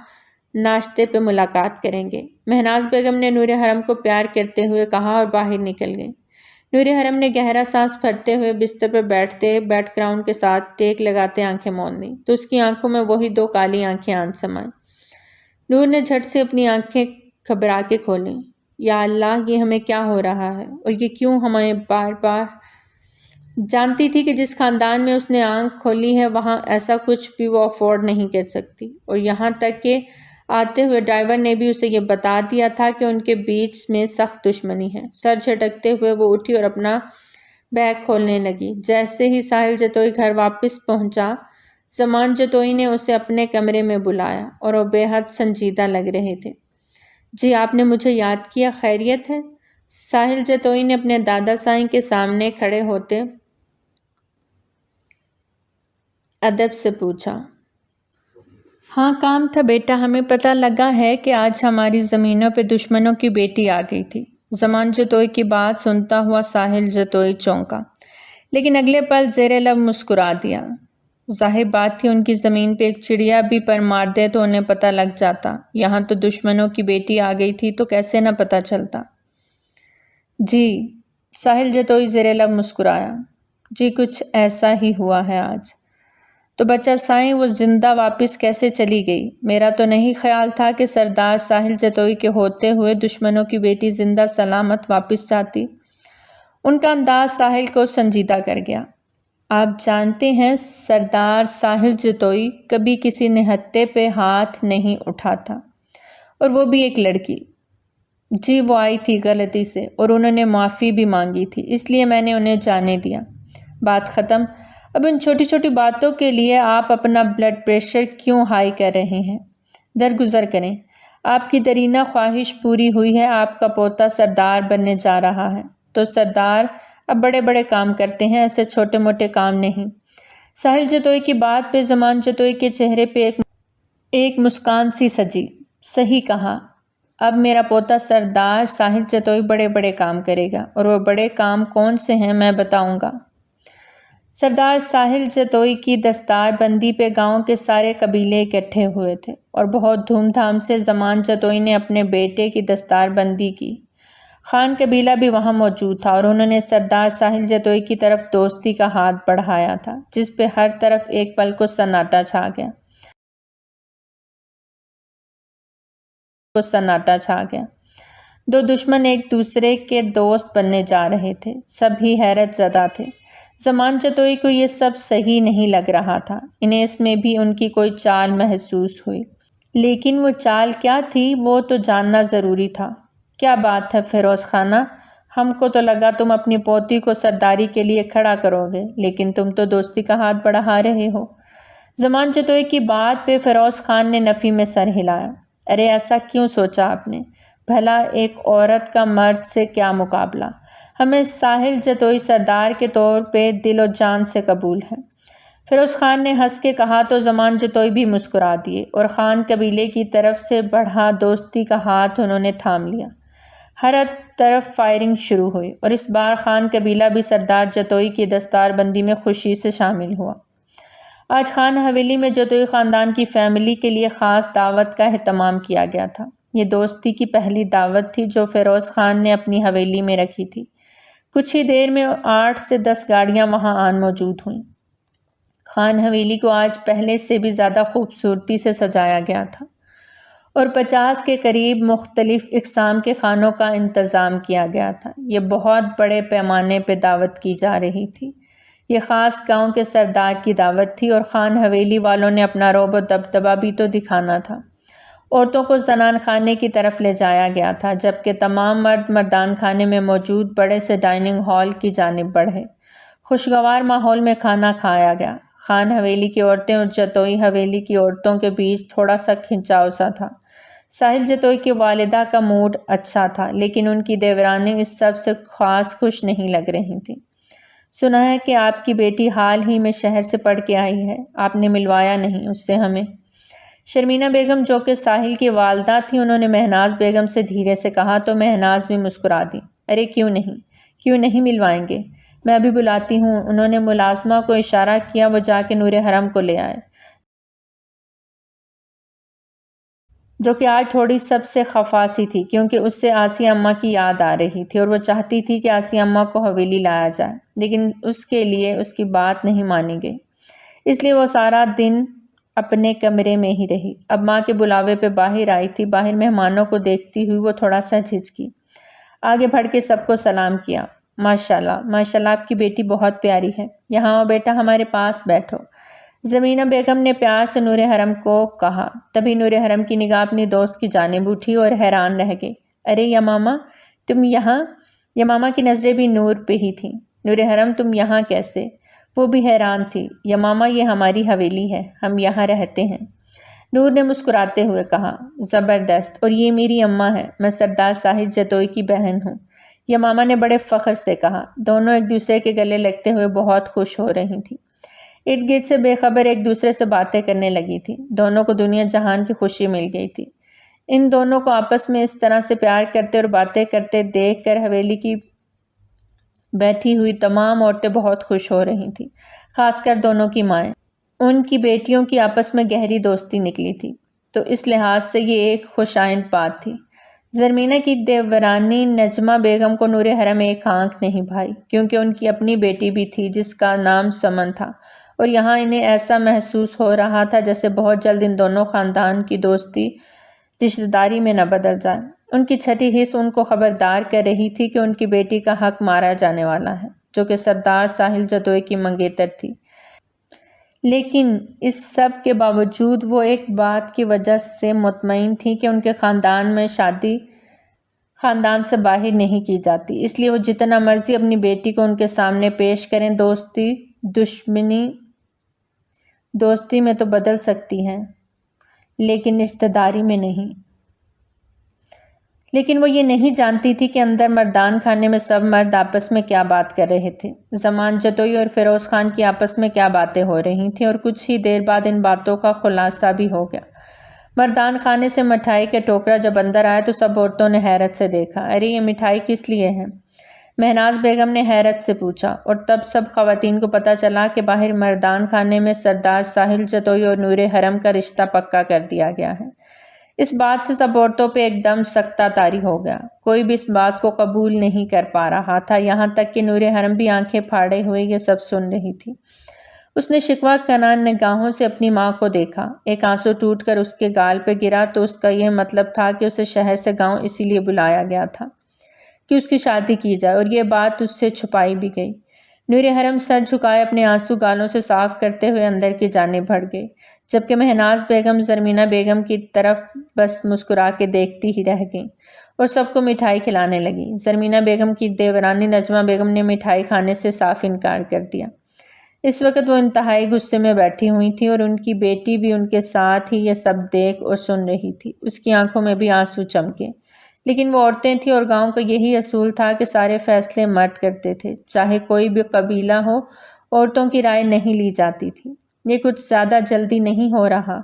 ناشتے پہ ملاقات کریں گے، مہناز بیگم نے نور حرم کو پیار کرتے ہوئے کہا اور باہر نکل گئی۔ نور حرم نے گہرا سانس بھرتے ہوئے بستر پر بیٹھتے بیک گراؤنڈ کے ساتھ ٹیک لگاتے آنکھیں موند لیں تو اس کی آنکھوں میں وہی 2 کالی آنکھیں آن سمائیں۔ نور نے جھٹ سے اپنی آنکھیں گھبرا کے کھولیں۔ یا اللہ، یہ ہمیں کیا ہو رہا ہے اور یہ کیوں ہمیں بار بار؟ جانتی تھی کہ جس خاندان میں اس نے آنکھ کھولی ہے وہاں ایسا کچھ بھی وہ افورڈ نہیں کر سکتی، اور یہاں تک کہ آتے ہوئے ڈرائیور نے بھی اسے یہ بتا دیا تھا کہ ان کے بیچ میں سخت دشمنی ہے۔ سر جھٹکتے ہوئے وہ اٹھی اور اپنا بیگ کھولنے لگی۔ جیسے ہی ساحل جتوئی گھر واپس پہنچا، زمان جتوئی نے اسے اپنے کمرے میں بلایا اور وہ بے حد سنجیدہ لگ رہے تھے۔ جی، آپ نے مجھے یاد کیا، خیریت ہے؟ ساحل جتوئی نے اپنے دادا سائیں کے سامنے کھڑے ہوتے ادب سے پوچھا۔ ہاں، کام تھا بیٹا، ہمیں پتہ لگا ہے کہ آج ہماری زمینوں پہ دشمنوں کی بیٹی آ گئی تھی۔ زمان جتوئی کی بات سنتا ہوا ساحل جتوئی چونکا، لیکن اگلے پل زیر لب مسکرا دیا۔ ظاہر بات تھی، ان کی زمین پہ ایک چڑیا بھی پر مار دے تو انہیں پتہ لگ جاتا، یہاں تو دشمنوں کی بیٹی آ گئی تھی تو کیسے نہ پتہ چلتا۔ جی، ساحل جتوئی زیر لب مسکرایا۔ جی، کچھ ایسا ہی ہوا ہے آج۔ تو بچہ سائیں، وہ زندہ واپس کیسے چلی گئی؟ میرا تو نہیں خیال تھا کہ سردار ساحل جتوئی کے ہوتے ہوئے دشمنوں کی بیٹی زندہ سلامت واپس جاتی۔ ان کا انداز ساحل کو سنجیدہ کر گیا۔ آپ جانتے ہیں سردار ساحل جتوئی کبھی کسی نہتے پہ ہاتھ نہیں اٹھاتا، اور وہ بھی ایک لڑکی۔ جی، وہ آئی تھی غلطی سے اور انہوں نے معافی بھی مانگی تھی، اس لیے میں نے انہیں جانے دیا۔ بات ختم۔ اب ان چھوٹی چھوٹی باتوں کے لیے آپ اپنا بلڈ پریشر کیوں ہائی کر رہے ہیں؟ درگزر کریں، آپ کی درینہ خواہش پوری ہوئی ہے، آپ کا پوتا سردار بننے جا رہا ہے۔ تو سردار اب بڑے بڑے کام کرتے ہیں، ایسے چھوٹے موٹے کام نہیں۔ ساحل جتوئی کی بات پہ زمان جتوئی کے چہرے پہ ایک مسکان سی سجی۔ صحیح کہا، اب میرا پوتا سردار ساحل جتوئی بڑے بڑے کام کرے گا، اور وہ بڑے کام کون سے ہیں میں بتاؤں گا۔ سردار ساحل جتوئی کی دستار بندی پہ گاؤں کے سارے قبیلے اکٹھے ہوئے تھے اور بہت دھوم دھام سے زمان جتوئی نے اپنے بیٹے کی دستار بندی کی۔ خان قبیلہ بھی وہاں موجود تھا اور انہوں نے سردار ساحل جتوئی کی طرف دوستی کا ہاتھ بڑھایا تھا، جس پہ ہر طرف ایک پل کو سناٹا چھا گیا۔ دو دشمن ایک دوسرے کے دوست بننے جا رہے تھے، سب ہی حیرت زدہ تھے۔ زمان جتوئی کو یہ سب صحیح نہیں لگ رہا تھا، انہیں اس میں بھی ان کی کوئی چال محسوس ہوئی، لیکن وہ چال کیا تھی وہ تو جاننا ضروری تھا۔ کیا بات ہے فیروز خانہ، ہم کو تو لگا تم اپنی پوتی کو سرداری کے لیے کھڑا کرو گے، لیکن تم تو دوستی کا ہاتھ بڑھا رہے ہو۔ زمان جتوئی کی بات پہ فیروز خان نے نفی میں سر ہلایا۔ ارے ایسا کیوں سوچا آپ نے؟ بھلا ایک عورت کا مرد سے کیا مقابلہ؟ ہمیں ساحل جتوئی سردار کے طور پہ دل و جان سے قبول ہے۔ فیروز خان نے ہنس کے کہا تو زمان جتوئی بھی مسکرا دیے اور خان قبیلے کی طرف سے بڑھا دوستی کا ہاتھ انہوں نے تھام لیا۔ ہر طرف فائرنگ شروع ہوئی اور اس بار خان قبیلہ بھی سردار جتوئی کی دستار بندی میں خوشی سے شامل ہوا۔ آج خان حویلی میں جتوئی خاندان کی فیملی کے لیے خاص دعوت کا اہتمام کیا گیا تھا۔ یہ دوستی کی پہلی دعوت تھی جو فیروز خان نے اپنی حویلی میں رکھی تھی۔ کچھ ہی دیر میں 8 سے 10 گاڑیاں وہاں آن موجود ہوئیں۔ خان حویلی کو آج پہلے سے بھی زیادہ خوبصورتی سے سجایا گیا تھا اور 50 کے قریب مختلف اقسام کے کھانوں کا انتظام کیا گیا تھا۔ یہ بہت بڑے پیمانے پہ دعوت کی جا رہی تھی۔ یہ خاص گاؤں کے سردار کی دعوت تھی اور خان حویلی والوں نے اپنا رعب و دبدبہ بھی تو دکھانا تھا۔ عورتوں کو زنان خانے کی طرف لے جایا گیا تھا، جبکہ تمام مرد مردان خانے میں موجود بڑے سے ڈائننگ ہال کی جانب بڑھے۔ خوشگوار ماحول میں کھانا کھایا گیا۔ خان حویلی کی عورتیں اور جتوئی حویلی کی عورتوں کے بیچ تھوڑا سا کھنچاؤ سا تھا۔ ساحل جتوئی کی والدہ کا موڈ اچھا تھا، لیکن ان کی دیورانی اس سب سے خاص خوش نہیں لگ رہی تھی۔ سنا ہے کہ آپ کی بیٹی حال ہی میں شہر سے پڑھ کے آئی ہے، آپ نے ملوایا نہیں اس سے ہمیں؟ شرمینہ بیگم جو کہ ساحل کی والدہ تھی، انہوں نے مہناز بیگم سے دھیرے سے کہا تو مہناز بھی مسکرا دی۔ ارے کیوں نہیں ملوائیں گے، میں ابھی بلاتی ہوں۔ انہوں نے ملازمہ کو اشارہ کیا، وہ جا کے نور حرم کو لے آئے، جو کہ آج تھوڑی سب سے خفا سی تھی کیونکہ اس سے آسیہ اماں کی یاد آ رہی تھی اور وہ چاہتی تھی کہ آسیہ اماں کو حویلی لایا جائے، لیکن اس کے لیے اس کی بات نہیں مانی گئی، اس لیے وہ سارا دن اپنے کمرے میں ہی رہی۔ اب ماں کے بلاوے پہ باہر آئی تھی، باہر مہمانوں کو دیکھتی ہوئی وہ تھوڑا سا جھجکی، آگے بڑھ کے سب کو سلام کیا۔ ماشاءاللہ ماشاءاللہ، آپ کی بیٹی بہت پیاری ہے، یہاں آؤ بیٹا، ہمارے پاس بیٹھو، زمینہ بیگم نے پیار سے نور حرم کو کہا۔ تبھی نور حرم کی نگاہ اپنی دوست کی جانب اٹھی اور حیران رہ گئی۔ ارے یمامہ تم یہاں؟ یمامہ کی نظریں بھی نور پہ ہی تھیں۔ نور حرم تم یہاں کیسے؟ وہ بھی حیران تھی۔ یمامہ یہ ہماری حویلی ہے، ہم یہاں رہتے ہیں، نور نے مسکراتے ہوئے کہا۔ زبردست، اور یہ میری اماں ہے، میں سردار ساحل جتوئی کی بہن ہوں، یمامہ نے بڑے فخر سے کہا۔ دونوں ایک دوسرے کے گلے لگتے ہوئے بہت خوش ہو رہی تھیں، ارد گرد سے بے خبر ایک دوسرے سے باتیں کرنے لگی تھی۔ دونوں کو دنیا جہان کی خوشی مل گئی تھی۔ ان دونوں کو آپس میں اس طرح سے پیار کرتے اور باتیں کرتے دیکھ کر حویلی کی بیٹھی ہوئی تمام عورتیں بہت خوش ہو رہی تھیں، خاص کر دونوں کی مائیں۔ ان کی بیٹیوں کی آپس میں گہری دوستی نکلی تھی، تو اس لحاظ سے یہ ایک خوش آئند بات تھی۔ زرمینہ کی دیورانی نجمہ بیگم کو نور حرم ایک آنکھ نہیں بھائی، کیونکہ ان کی اپنی بیٹی بھی تھی جس کا نام سمن تھا، اور یہاں انہیں ایسا محسوس ہو رہا تھا جیسے بہت جلد ان دونوں خاندان کی دوستی رشتہ داری میں نہ بدل جائے۔ ان کی چھٹی حس ان کو خبردار کر رہی تھی کہ ان کی بیٹی کا حق مارا جانے والا ہے، جو کہ سردار ساحل جتوئی کی منگیتر تھی۔ لیکن اس سب کے باوجود وہ ایک بات کی وجہ سے مطمئن تھی کہ ان کے خاندان میں شادی خاندان سے باہر نہیں کی جاتی، اس لیے وہ جتنا مرضی اپنی بیٹی کو ان کے سامنے پیش کریں، دوستی دشمنی دوستی میں تو بدل سکتی ہے لیکن رشتہ داری میں نہیں۔ لیکن وہ یہ نہیں جانتی تھی کہ اندر مردان خانے میں سب مرد آپس میں کیا بات کر رہے تھے۔ زمان جتوئی اور فیروز خان کی آپس میں کیا باتیں ہو رہی تھیں، اور کچھ ہی دیر بعد ان باتوں کا خلاصہ بھی ہو گیا۔ مردان خانے سے مٹھائی کا ٹوکرا جب اندر آیا تو سب عورتوں نے حیرت سے دیکھا۔ ارے یہ مٹھائی کس لیے ہے؟ مہناز بیگم نے حیرت سے پوچھا، اور تب سب خواتین کو پتہ چلا کہ باہر مردان خانے میں سردار ساحل جتوئی اور نور حرم کا رشتہ پکا کر دیا گیا ہے۔ اس بات سے سب عورتوں پہ ایک دم سکتہ طاری ہو گیا۔ کوئی بھی اس بات کو قبول نہیں کر پا رہا تھا، یہاں تک کہ نور حرم بھی آنکھیں پھاڑے ہوئے یہ سب سن رہی تھی۔ اس نے شکوہ کنان نگاہوں سے اپنی ماں کو دیکھا۔ ایک آنسو ٹوٹ کر اس کے گال پہ گرا تو اس کا یہ مطلب تھا کہ اسے شہر سے گاؤں اسی لیے بلایا گیا تھا کہ اس کی شادی کی جائے، اور یہ بات اس سے چھپائی بھی گئی۔ نور حرم سر جھکائے اپنے آنسو گالوں سے صاف کرتے ہوئے اندر کی جانب بڑھ گئی، جبکہ مہناز بیگم زرمینہ بیگم کی طرف بس مسکرا کے دیکھتی ہی رہ گئیں اور سب کو مٹھائی کھلانے لگیں۔ زرمینہ بیگم کی دیورانی نجمہ بیگم نے مٹھائی کھانے سے صاف انکار کر دیا۔ اس وقت وہ انتہائی غصے میں بیٹھی ہوئی تھی اور ان کی بیٹی بھی ان کے ساتھ ہی یہ سب دیکھ اور سن رہی تھی۔ اس کی آنکھوں میں بھی آنسو چمکے، لیکن وہ عورتیں تھیں اور گاؤں کا یہی اصول تھا کہ سارے فیصلے مرد کرتے تھے، چاہے کوئی بھی قبیلہ ہو، عورتوں کی رائے نہیں لی جاتی تھی۔ یہ کچھ زیادہ جلدی نہیں ہو رہا؟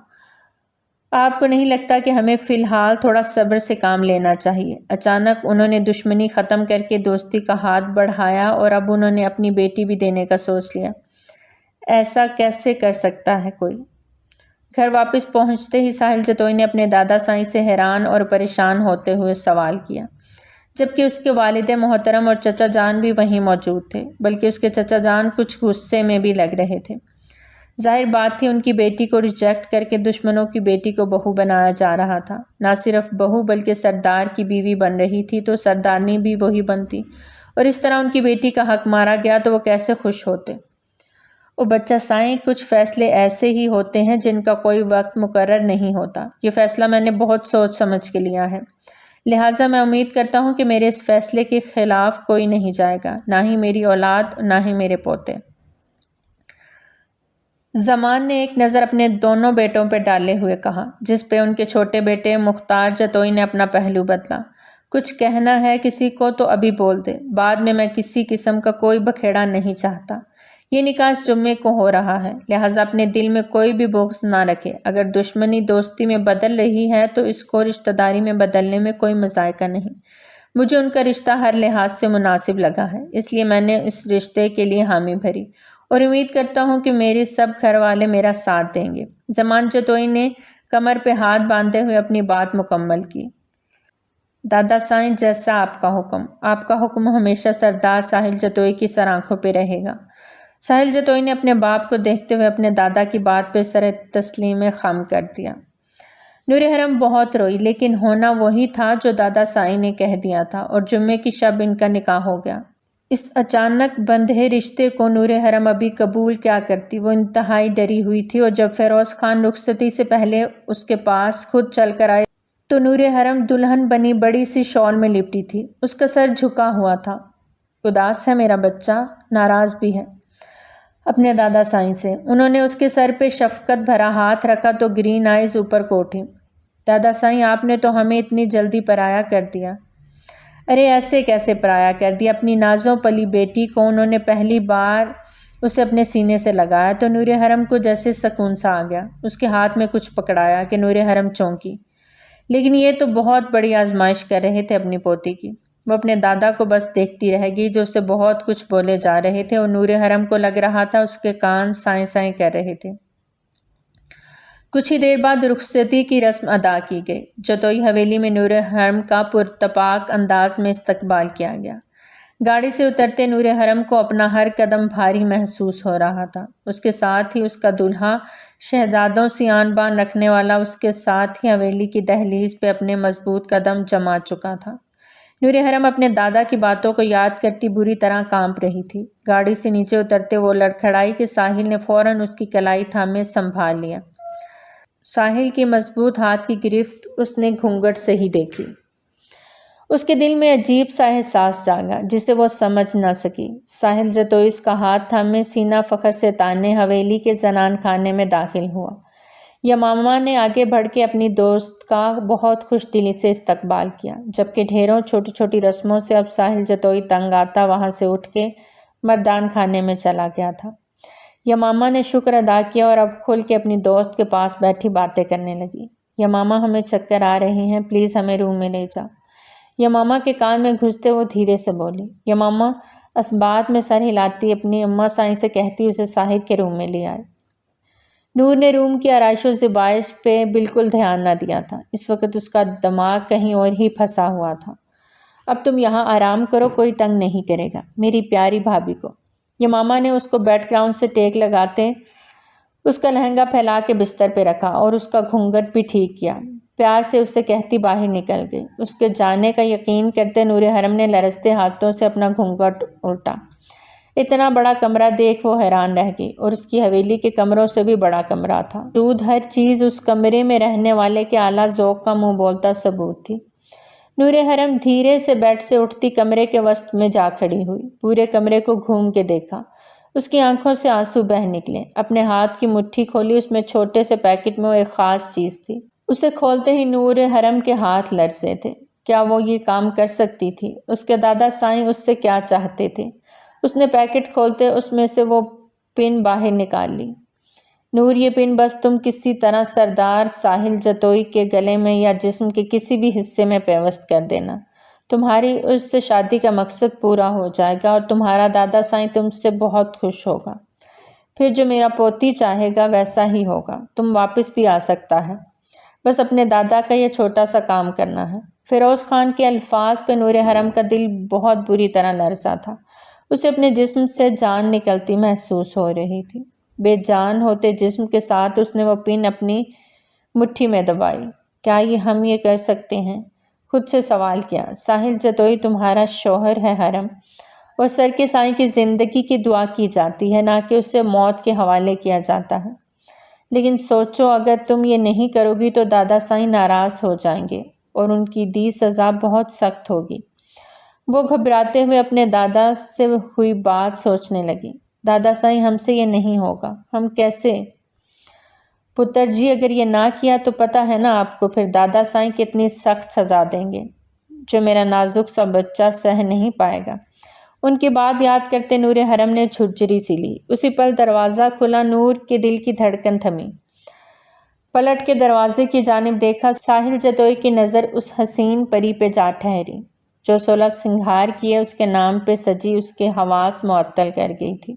آپ کو نہیں لگتا کہ ہمیں فی الحال تھوڑا صبر سے کام لینا چاہیے؟ اچانک انہوں نے دشمنی ختم کر کے دوستی کا ہاتھ بڑھایا اور اب انہوں نے اپنی بیٹی بھی دینے کا سوچ لیا۔ ایسا کیسے کر سکتا ہے کوئی؟ گھر واپس پہنچتے ہی ساحل جتوئی نے اپنے دادا سائیں سے حیران اور پریشان ہوتے ہوئے سوال کیا، جبکہ اس کے والد محترم اور چچا جان بھی وہیں موجود تھے، بلکہ اس کے چچا جان کچھ غصے میں بھی لگ رہے تھے۔ ظاہر بات تھی ان کی بیٹی کو ریجیکٹ کر کے دشمنوں کی بیٹی کو بہو بنایا جا رہا تھا۔ نہ صرف بہو بلکہ سردار کی بیوی بن رہی تھی تو سردارنی بھی وہی بنتی، اور اس طرح ان کی بیٹی کا حق مارا گیا تو وہ کیسے خوش ہوتے؟ او بچہ سائیں، کچھ فیصلے ایسے ہی ہوتے ہیں جن کا کوئی وقت مقرر نہیں ہوتا۔ یہ فیصلہ میں نے بہت سوچ سمجھ کے لیا ہے، لہٰذا میں امید کرتا ہوں کہ میرے اس فیصلے کے خلاف کوئی نہیں جائے گا، نہ ہی میری اولاد نہ ہی میرے پوتے۔ زمان نے ایک نظر اپنے دونوں بیٹوں پہ ڈالے ہوئے کہا، جس پہ ان کے چھوٹے بیٹے مختار جتوئی نے اپنا پہلو بدلا۔ کچھ کہنا ہے کسی کو تو ابھی بول دے، بعد میں کسی قسم کا کوئی بکھیڑا نہیں چاہتا۔ یہ نکاح اس جمعے کو ہو رہا ہے، لہٰذا اپنے دل میں کوئی بھی بغض نہ رکھے۔ اگر دشمنی دوستی میں بدل رہی ہے تو اس کو رشتہ داری میں بدلنے میں کوئی مذائقہ نہیں۔ مجھے ان کا رشتہ ہر لحاظ سے مناسب لگا ہے، اس لیے میں نے اس رشتے کے لیے حامی بھری اور امید کرتا ہوں کہ میرے سب گھر والے میرا ساتھ دیں گے۔ زمان جتوئی نے کمر پہ ہاتھ باندھے ہوئے اپنی بات مکمل کی۔ دادا سائیں، جیسا آپ کا حکم۔ آپ کا حکم ہمیشہ سردار ساحل جتوئی کی سر آنکھوں پہ رہے گا۔ ساحل جتوئی نے اپنے باپ کو دیکھتے ہوئے اپنے دادا کی بات پہ سر تسلیم خم کر دیا۔ نور حرم بہت روئی، لیکن ہونا وہی تھا جو دادا سائیں نے کہہ دیا تھا، اور جمعے کی شب ان کا نکاح ہو گیا۔ اس اچانک بندھے رشتے کو نور حرم ابھی قبول کیا کرتی؟ وہ انتہائی ڈری ہوئی تھی، اور جب فیروز خان رخصتی سے پہلے اس کے پاس خود چل کر آئے تو نور حرم دلہن بنی بڑی سی شال میں لپٹی تھی۔ اس کا سر جھکا ہوا تھا۔ اداس ہے میرا بچہ، ناراض بھی ہے اپنے دادا سائیں سے۔ انہوں نے اس کے سر پہ شفقت بھرا ہاتھ رکھا تو گرین آئیز اوپر کو اٹھی۔ دادا سائیں، آپ نے تو ہمیں اتنی جلدی پرایا کر دیا۔ ارے ایسے کیسے پرایا کر دیا؟ اپنی نازوں پلی بیٹی کو انہوں نے پہلی بار اسے اپنے سینے سے لگایا تو نور حرم کو جیسے سکون سا آ گیا۔ اس کے ہاتھ میں کچھ پکڑایا کہ نور حرم چونکی، لیکن یہ تو بہت بڑی آزمائش کر رہے تھے اپنی پوتی کی۔ وہ اپنے دادا کو بس دیکھتی رہ گئی جو اسے بہت کچھ بولے جا رہے تھے، اور نور حرم کو لگ رہا تھا اس کے کان سائیں سائیں کر رہے تھے۔ کچھ ہی دیر بعد رخصتی کی رسم ادا کی گئی۔ جتوئی حویلی میں نور حرم کا پرتپاک انداز میں استقبال کیا گیا۔ گاڑی سے اترتے نور حرم کو اپنا ہر قدم بھاری محسوس ہو رہا تھا۔ اس کے ساتھ ہی اس کا دولہا، شہزادوں سی آن بان رکھنے والا، اس کے ساتھ ہی حویلی کی دہلیز پہ اپنے مضبوط قدم جما چکا تھا۔ نور حرم اپنے دادا کی باتوں کو یاد کرتی بری طرح کانپ رہی تھی۔ گاڑی سے نیچے اترتے وہ لڑکھڑائی کہ ساحل نے فوراً اس کی کلائی تھامے سنبھال لیا۔ ساحل کی مضبوط ہاتھ کی گرفت اس نے گھونگھٹ سے ہی دیکھی۔ اس کے دل میں عجیب سا احساس جاگا جسے وہ سمجھ نہ سکی۔ ساحل جتوئی اس کا ہاتھ تھامے سینہ فخر سے تانے حویلی کے زنان خانے میں داخل ہوا۔ یمامہ نے آگے بڑھ کے اپنی دوست کا بہت خوش دلی سے استقبال کیا، جبکہ ڈھیروں چھوٹی چھوٹی رسموں سے اب ساحل جتوئی تنگ آتا وہاں سے اٹھ کے مردان خانے میں چلا گیا تھا۔ یمامہ نے شکر ادا کیا اور اب کھل کے اپنی دوست کے پاس بیٹھی باتیں کرنے لگی۔ یمامہ ہمیں چکر آ رہے ہیں، پلیز ہمیں روم میں لے جا۔ یمامہ کے کان میں گھستے وہ دھیرے سے بولی۔ یمامہ اسبات میں سر ہلاتی اپنی اماں سائیں سے کہتی اسے ساحل کے روم میں لے آئے۔ نور نے روم کی آرائش و زیبائش پہ بالکل دھیان نہ دیا تھا، اس وقت اس کا دماغ کہیں اور ہی پھنسا ہوا تھا۔ اب تم یہاں آرام کرو، کوئی تنگ نہیں کرے گا، میری پیاری بھابھی کو۔ یمامہ نے اس کو بیڈ گراؤنڈ سے ٹیک لگاتے اس کا لہنگا پھیلا کے بستر پہ رکھا اور اس کا گھونگھٹ بھی ٹھیک کیا، پیار سے اسے کہتی باہر نکل گئی۔ اس کے جانے کا یقین کرتے نور حرم نے لرزتے ہاتھوں سے اپنا گھونگھٹ الٹا۔ اتنا بڑا کمرہ دیکھ وہ حیران رہ گئی، اور اس کی حویلی کے کمروں سے بھی بڑا کمرہ تھا۔ موجود ہر چیز اس کمرے میں رہنے والے کے اعلیٰ ذوق کا منہ بولتا ثبوت تھی۔ نور حرم دھیرے سے بیڈ سے اٹھتی کمرے کے وسط میں جا کھڑی ہوئی، پورے کمرے کو گھوم کے دیکھا۔ اس کی آنکھوں سے آنسو بہہ نکلے۔ اپنے ہاتھ کی مٹھی کھولی، اس میں چھوٹے سے پیکٹ میں وہ ایک خاص چیز تھی۔ اسے کھولتے ہی نور حرم کے ہاتھ لرزے تھے۔ کیا وہ یہ کام کر سکتی تھی؟ اس کے دادا سائیں اس سے کیا چاہتے تھے؟ اس نے پیکٹ کھولتے اس میں سے وہ پن باہر نکال لی۔ نور، یہ پن بس تم کسی طرح سردار ساحل جتوئی کے گلے میں یا جسم کے کسی بھی حصے میں پیوست کر دینا، تمہاری اس سے شادی کا مقصد پورا ہو جائے گا اور تمہارا دادا سائیں تم سے بہت خوش ہوگا۔ پھر جو میرا پوتی چاہے گا ویسا ہی ہوگا، تم واپس بھی آ سکتا ہے، بس اپنے دادا کا یہ چھوٹا سا کام کرنا ہے۔ فیروز خان کے الفاظ پہ نور حرم کا دل بہت بری طرح لرزا تھا۔ اسے اپنے جسم سے جان نکلتی محسوس ہو رہی تھی۔ بے جان ہوتے جسم کے ساتھ اس نے وہ پن اپنی مٹھی میں دبائی۔ کیا ہم یہ کر سکتے ہیں؟ خود سے سوال کیا۔ ساحل جتوئی تمہارا شوہر ہے حرم، اور سر کے سائیں کی زندگی کی دعا کی جاتی ہے، نہ کہ اسے موت کے حوالے کیا جاتا ہے۔ لیکن سوچو، اگر تم یہ نہیں کرو گی تو دادا سائیں ناراض ہو جائیں گے اور ان کی دی سزا بہت سخت ہوگی۔ وہ گھبراتے ہوئے اپنے دادا سے ہوئی بات سوچنے لگی۔ دادا سائیں، ہم سے یہ نہیں ہوگا، ہم کیسے؟ پتر جی، اگر یہ نہ کیا تو پتہ ہے نا آپ کو پھر دادا سائیں کتنی سخت سزا دیں گے، جو میرا نازک سا بچہ سہ نہیں پائے گا۔ ان کی بات یاد کرتے نور حرم نے جھرجھری سی لی۔ اسی پل دروازہ کھلا، نور کے دل کی دھڑکن تھمی۔ پلٹ کے دروازے کی جانب دیکھا، ساحل جتوئی کی نظر اس حسین پری پہ جا ٹھہری جو 16 سنگھار کیے اس کے نام پہ سجی اس کے حواس معطل کر گئی تھی۔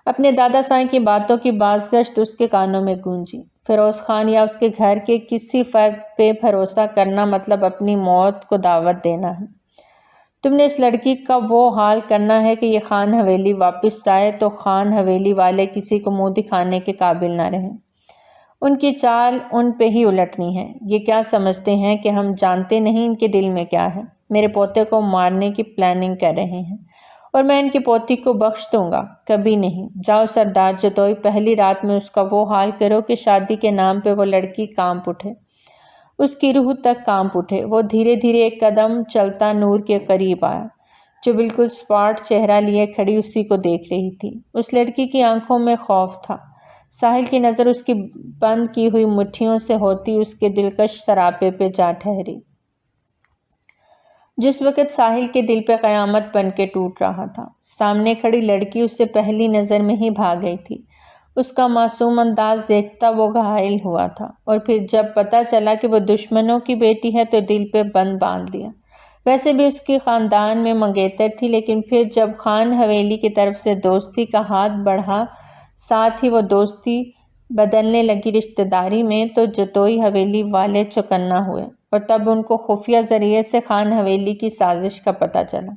اپنے دادا سائیں کی باتوں کی بازگشت اس کے کانوں میں گونجی۔ فیروز خان یا اس کے گھر کے کسی فرد پہ بھروسہ کرنا مطلب اپنی موت کو دعوت دینا ہے۔ تم نے اس لڑکی کا وہ حال کرنا ہے کہ یہ خان حویلی واپس جائے تو خان حویلی والے کسی کو منہ دکھانے کے قابل نہ رہیں۔ ان کی چال ان پہ ہی الٹنی ہے۔ یہ کیا سمجھتے ہیں کہ ہم جانتے نہیں ان کے دل میں کیا ہے؟ میرے پوتے کو مارنے کی پلاننگ کر رہے ہیں، اور میں ان کی پوتی کو بخش دوں گا؟ کبھی نہیں۔ جاؤ سردار جتوئی، پہلی رات میں اس کا وہ حال کرو کہ شادی کے نام پہ وہ لڑکی کانپ اٹھے، اس کی روح تک کانپ اٹھے۔ وہ دھیرے دھیرے ایک قدم چلتا نور کے قریب آیا، جو بالکل سپاٹ چہرہ لیے کھڑی اسی کو دیکھ رہی تھی۔ اس لڑکی کی آنکھوں میں خوف تھا۔ ساحل کی نظر اس کی بند کی ہوئی مٹھیوں سے ہوتی اس کے دلکش سراپے پہ جا ٹھہری۔ جس وقت ساحل کے دل پہ قیامت بن کے ٹوٹ رہا تھا، سامنے کھڑی لڑکی اس سے پہلی نظر میں ہی بھاگ گئی تھی۔ اس کا معصوم انداز دیکھتا وہ گھائل ہوا تھا، اور پھر جب پتہ چلا کہ وہ دشمنوں کی بیٹی ہے تو دل پہ بند باندھ لیا۔ ویسے بھی اس کی خاندان میں منگیتر تھی، لیکن پھر جب خان حویلی کی طرف سے دوستی کا ہاتھ بڑھا، ساتھ ہی وہ دوستی بدلنے لگی رشتہ داری میں، تو جتوئی حویلی والے چوکنا ہوئے، اور تب ان کو خفیہ ذریعے سے خان حویلی کی سازش کا پتہ چلا۔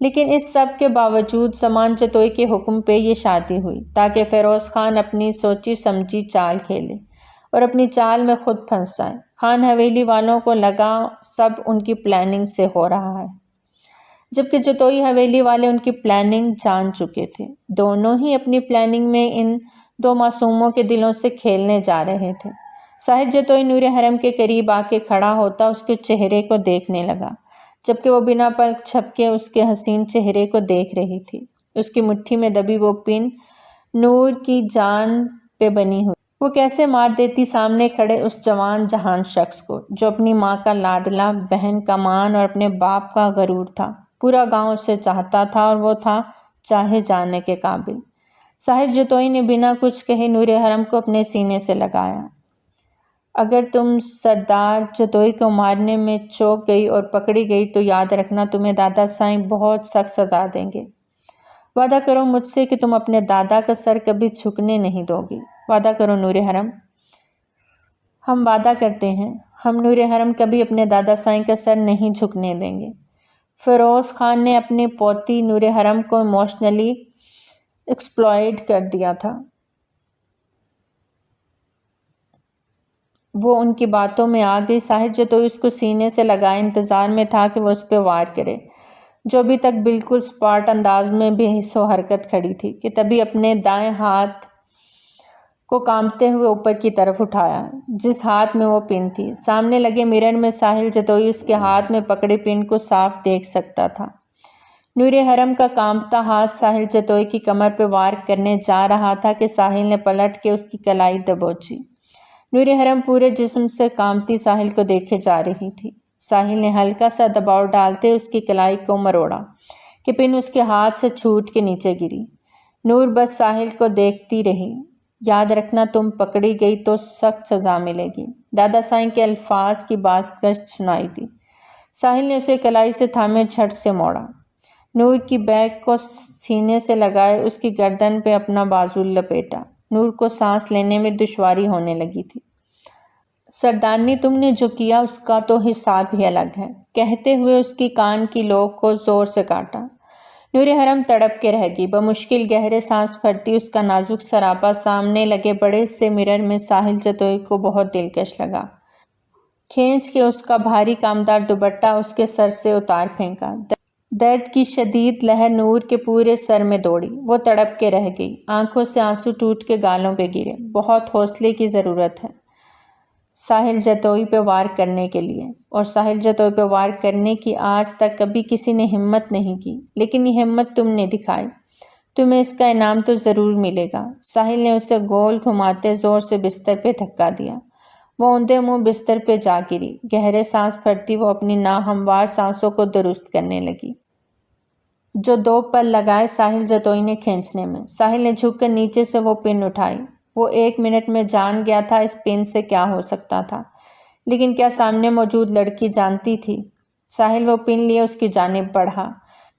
لیکن اس سب کے باوجود سامان جتوئی کے حکم پہ یہ شادی ہوئی، تاکہ فیروز خان اپنی سوچی سمجھی چال کھیلے اور اپنی چال میں خود پھنس جائے۔ خان حویلی والوں کو لگا سب ان کی پلاننگ سے ہو رہا ہے، جبکہ جتوئی حویلی والے ان کی پلاننگ جان چکے تھے۔ دونوں ہی اپنی پلاننگ میں ان دو معصوموں کے دلوں سے کھیلنے جا رہے تھے۔ ساحل جتوئی نور حرم کے قریب آ کے کھڑا ہوتا اس کے چہرے کو دیکھنے لگا، جبکہ وہ بنا پلک جھپکے اس کے حسین چہرے کو دیکھ رہی تھی۔ اس کی مٹھی میں دبی وہ پن نور کی جان پہ بنی ہوئی، وہ کیسے مار دیتی سامنے کھڑے اس جوان جہان شخص کو، جو اپنی ماں کا لاڈلا، بہن کا مان اور اپنے باپ کا غرور تھا۔ پورا گاؤں اسے چاہتا تھا اور وہ تھا چاہے جانے کے قابل۔ ساحل جتوئی نے بنا کچھ کہے نور حرم کو اپنے سینے سے لگایا۔ اگر تم سردار جتوئی کو مارنے میں چوک گئی اور پکڑی گئی تو یاد رکھنا تمہیں دادا سائیں بہت سخت سزا دیں گے۔ وعدہ کرو مجھ سے کہ تم اپنے دادا کا سر کبھی جھکنے نہیں دو گی۔ وعدہ کرو نور حرم۔ ہم وعدہ کرتے ہیں، ہم نور حرم کبھی اپنے دادا سائیں کا سر نہیں جھکنے دیں گے۔ فیروز خان نے اپنی پوتی نور حرم کو ایموشنلی ایکسپلائٹ کر دیا تھا۔ وہ ان کی باتوں میں آ گئی۔ ساحل جتوئی اس کو سینے سے لگائے انتظار میں تھا کہ وہ اس پہ وار کرے، جو ابھی تک بالکل اسپاٹ انداز میں بے حس و حرکت کھڑی تھی، کہ تبھی اپنے دائیں ہاتھ کو کانپتے ہوئے اوپر کی طرف اٹھایا، جس ہاتھ میں وہ پن تھی۔ سامنے لگے مرر میں ساحل جتوئی اس کے ہاتھ میں پکڑے پن کو صاف دیکھ سکتا تھا۔ نور حرم کا کانپتا ہاتھ ساحل جتوئی کی کمر پہ وار کرنے جا رہا تھا کہ ساحل نے پلٹ کے اس کی کلائی دبوچی۔ نور حرم پورے جسم سے کانپتی ساحل کو دیکھے جا رہی تھی۔ ساحل نے ہلکا سا دباؤ ڈالتے اس کی کلائی کو مروڑا کہ پن اس کے ہاتھ سے چھوٹ کے نیچے گری۔ نور بس ساحل کو دیکھتی رہی۔ یاد رکھنا تم پکڑی گئی تو سخت سزا ملے گی، دادا سائیں کے الفاظ کی بازگشت سنائی دی۔ ساحل نے اسے کلائی سے تھامے جھٹ سے موڑا، نور کی بیک کو سینے سے لگائے اس کی گردن پہ اپنا بازو لپیٹا۔ نور کو سانس لینے میں دشواری ہونے لگی تھی۔ سردارنی تم نے جو کیا اس کا تو حساب ہی الگ ہے، کہتے ہوئے اس کی کان کی لوک کو زور سے کاٹا۔ نور حرم تڑپ کے رہ گئی، بمشکل گہرے سانس بھرتی۔ اس کا نازک سراپا سامنے لگے بڑے سے مرر میں ساحل جتوئی کو بہت دلکش لگا۔ کھینچ کے اس کا بھاری کامدار دوپٹہ اس کے سر سے اتار پھینکا۔ درد کی شدید لہر نور کے پورے سر میں دوڑی، وہ تڑپ کے رہ گئی، آنکھوں سے آنسو ٹوٹ کے گالوں پہ گرے۔ بہت حوصلے کی ضرورت ہے ساحل جتوئی پہ وار کرنے کے لیے، اور ساحل جتوئی پہ وار کرنے کی آج تک کبھی کسی نے ہمت نہیں کی، لیکن یہ ہمت تم نے دکھائی، تمہیں اس کا انعام تو ضرور ملے گا۔ ساحل نے اسے گول گھماتے زور سے بستر پہ دھکا دیا۔ وہ اوندھے منہ بستر پہ جا گری۔ گہرے سانس بھرتی وہ اپنی ناہموار سانسوں کو درست کرنے لگی، جو 2 پل لگائے ساحل جتوئی نے کھینچنے میں۔ ساحل نے جھک کر نیچے سے وہ پن اٹھائی۔ وہ 1 منٹ میں جان گیا تھا اس پن سے کیا ہو سکتا تھا، لیکن کیا سامنے موجود لڑکی جانتی تھی؟ ساحل وہ پن لیے اس کی جانب بڑھا۔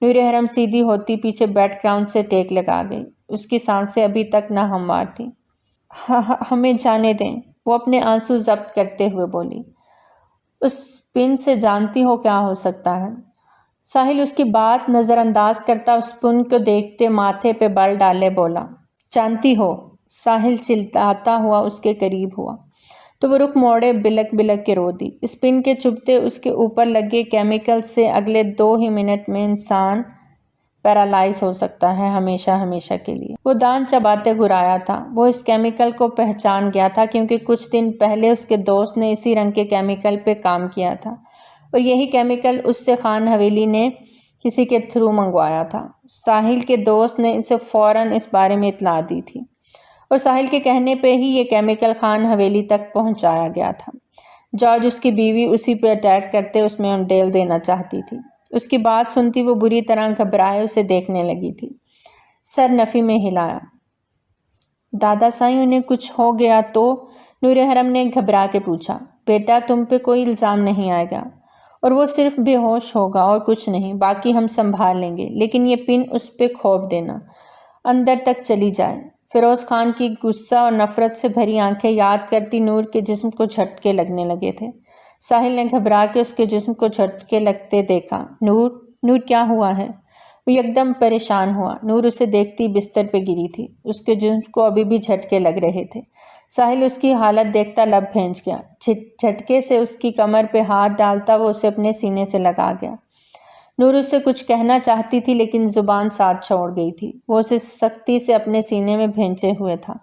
نور حرم سیدھی ہوتی پیچھے بیک گراؤنڈ سے ٹیک لگا گئی۔ اس کی سانسیں ابھی تک ناہموار تھیں۔ ہمیں جانے دیں، وہ اپنے آنسو ضبط کرتے ہوئے بولی۔ اس پن سے جانتی ہو کیا ہو سکتا ہے؟ ساحل اس کی بات نظر انداز کرتا اس پن کو دیکھتے ماتھے پہ بل ڈالے بولا، جانتی ہو؟ ساحل چلاتا ہوا اس کے قریب ہوا تو وہ رخ موڑے بلک بلک کے رو دی۔ اس پن کے چبھتے اس کے اوپر لگے کیمیکل سے اگلے 2 ہی منٹ میں انسان پیرالائز ہو سکتا ہے، ہمیشہ ہمیشہ کے لیے۔ وہ دان چباتے گھرایا تھا۔ وہ اس کیمیکل کو پہچان گیا تھا کیونکہ کچھ دن پہلے اس کے دوست نے اسی رنگ کے کیمیکل پہ کام کیا تھا، اور یہی کیمیکل اس سے خان حویلی نے کسی کے تھرو منگوایا تھا۔ ساحل کے دوست نے اسے فوراً اس بارے میں اطلاع دی تھی، اور ساحل کے کہنے پہ ہی یہ کیمیکل خان حویلی تک پہنچایا گیا تھا۔ جارج اس کی بیوی اسی پہ اٹیک کرتے اس میں انڈیل دینا چاہتی تھی۔ اس کی بات سنتی وہ بری طرح گھبرائے اسے دیکھنے لگی تھی۔ سر نفی میں ہلایا۔ دادا سائیں انہیں کچھ ہو گیا تو؟ نور حرم نے گھبرا کے پوچھا۔ بیٹا تم پہ کوئی الزام نہیں آئے گا، اور وہ صرف بے ہوش ہوگا اور کچھ نہیں، باقی ہم سنبھال لیں گے، لیکن یہ پن اس پہ کھوپ دینا، اندر تک چلی جائے۔ فیروز خان کی غصہ اور نفرت سے بھری آنکھیں یاد کرتی نور کے جسم کو جھٹکے لگنے لگے تھے۔ ساحل نے گھبرا کے اس کے جسم کو جھٹکے لگتے دیکھا۔ نور کیا ہوا ہے؟ وہ یکدم پریشان ہوا۔ نور اسے دیکھتی بستر پہ گری تھی، اس کے جسم کو ابھی بھی جھٹکے لگ رہے تھے۔ ساحل اس کی حالت دیکھتا لب بھینچ گیا۔ جھٹکے سے اس کی کمر پہ ہاتھ ڈالتا وہ اسے اپنے سینے سے لگا گیا۔ نور اس سے کچھ کہنا چاہتی تھی لیکن زبان ساتھ چھوڑ گئی تھی۔ وہ اسے سختی سے اپنے سینے میں بھینچے ہوئے تھا۔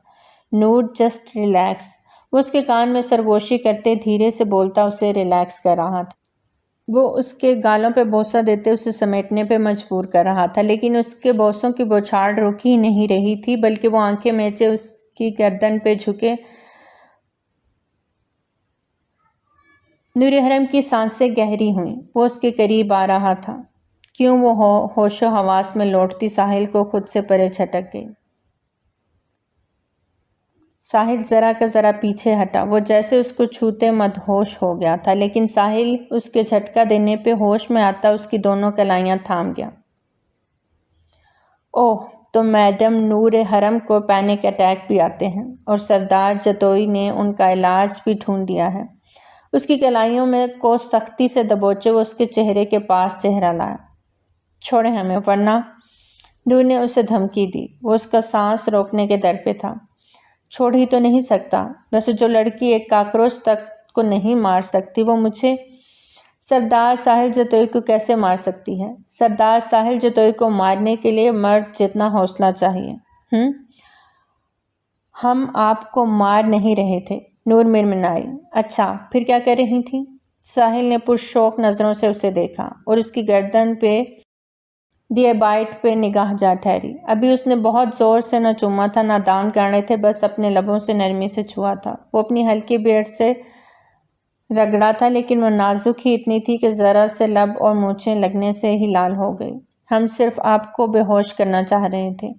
نور جسٹ ریلیکس، وہ اس کے کان میں سرگوشی کرتے دھیرے سے بولتا اسے ریلیکس کر رہا تھا۔ وہ اس کے گالوں پہ بوسہ دیتے اسے سمیٹنے پہ مجبور کر رہا تھا، لیکن اس کے بوسوں کی بوچھاڑ رک ہی نہیں رہی تھی، بلکہ وہ آنکھیں میچے اس کی گردن پہ جھکے۔ نور حرم کی سانسیں گہری ہوئیں، وہ اس کے قریب آ رہا تھا۔ کیوں وہ ہوش و حواس میں لوٹتی ساحل کو خود سے پرے چھٹک گئی۔ ساحل ذرا کا ذرا پیچھے ہٹا، وہ جیسے اس کو چھوتے مدہوش ہو گیا تھا، لیکن ساحل اس کے جھٹکا دینے پہ ہوش میں آتا اس کی دونوں کلائیاں تھام گیا۔ اوہ، تو میڈم نور حرم کو پینک اٹیک بھی آتے ہیں، اور سردار جتوئی نے ان کا علاج بھی ڈھونڈ لیا ہے۔ اس کی کلائیوں میں کو سختی سے دبوچے وہ اس کے چہرے کے پاس چہرہ لایا۔ چھوڑیں ہمیں، ورنہ نور نے اسے دھمکی دی۔ وہ اس کا سانس روکنے کے در پہ تھا۔ چھوڑ ہی تو نہیں سکتا، ویسے جو لڑکی ایک کاکروچ تک کو نہیں مار سکتی وہ مجھے سردار ساحل جتوئی کو کیسے مار سکتی ہے؟ سردار ساحل جتوئی کو مارنے کے لیے مرد جتنا حوصلہ چاہیے۔ ہم آپ کو مار نہیں رہے تھے، نور مرمنائی۔ اچھا، پھر کیا کر رہی تھی؟ ساحل نے پرشوق نظروں سے اسے دیکھا اور اس کی گردن پہ دیے بائٹ پہ نگاہ جا ٹھہری۔ ابھی اس نے بہت زور سے نہ چوما تھا نہ دانت گاڑے تھے، بس اپنے لبوں سے نرمی سے چھوا تھا۔ وہ اپنی ہلکی بیئرڈ سے رگڑا تھا، لیکن وہ نازک ہی اتنی تھی کہ ذرا سے لب اور مونچھیں لگنے سے ہی لال ہو گئی۔ ہم صرف آپ کو بے ہوش کرنا چاہ رہے تھے،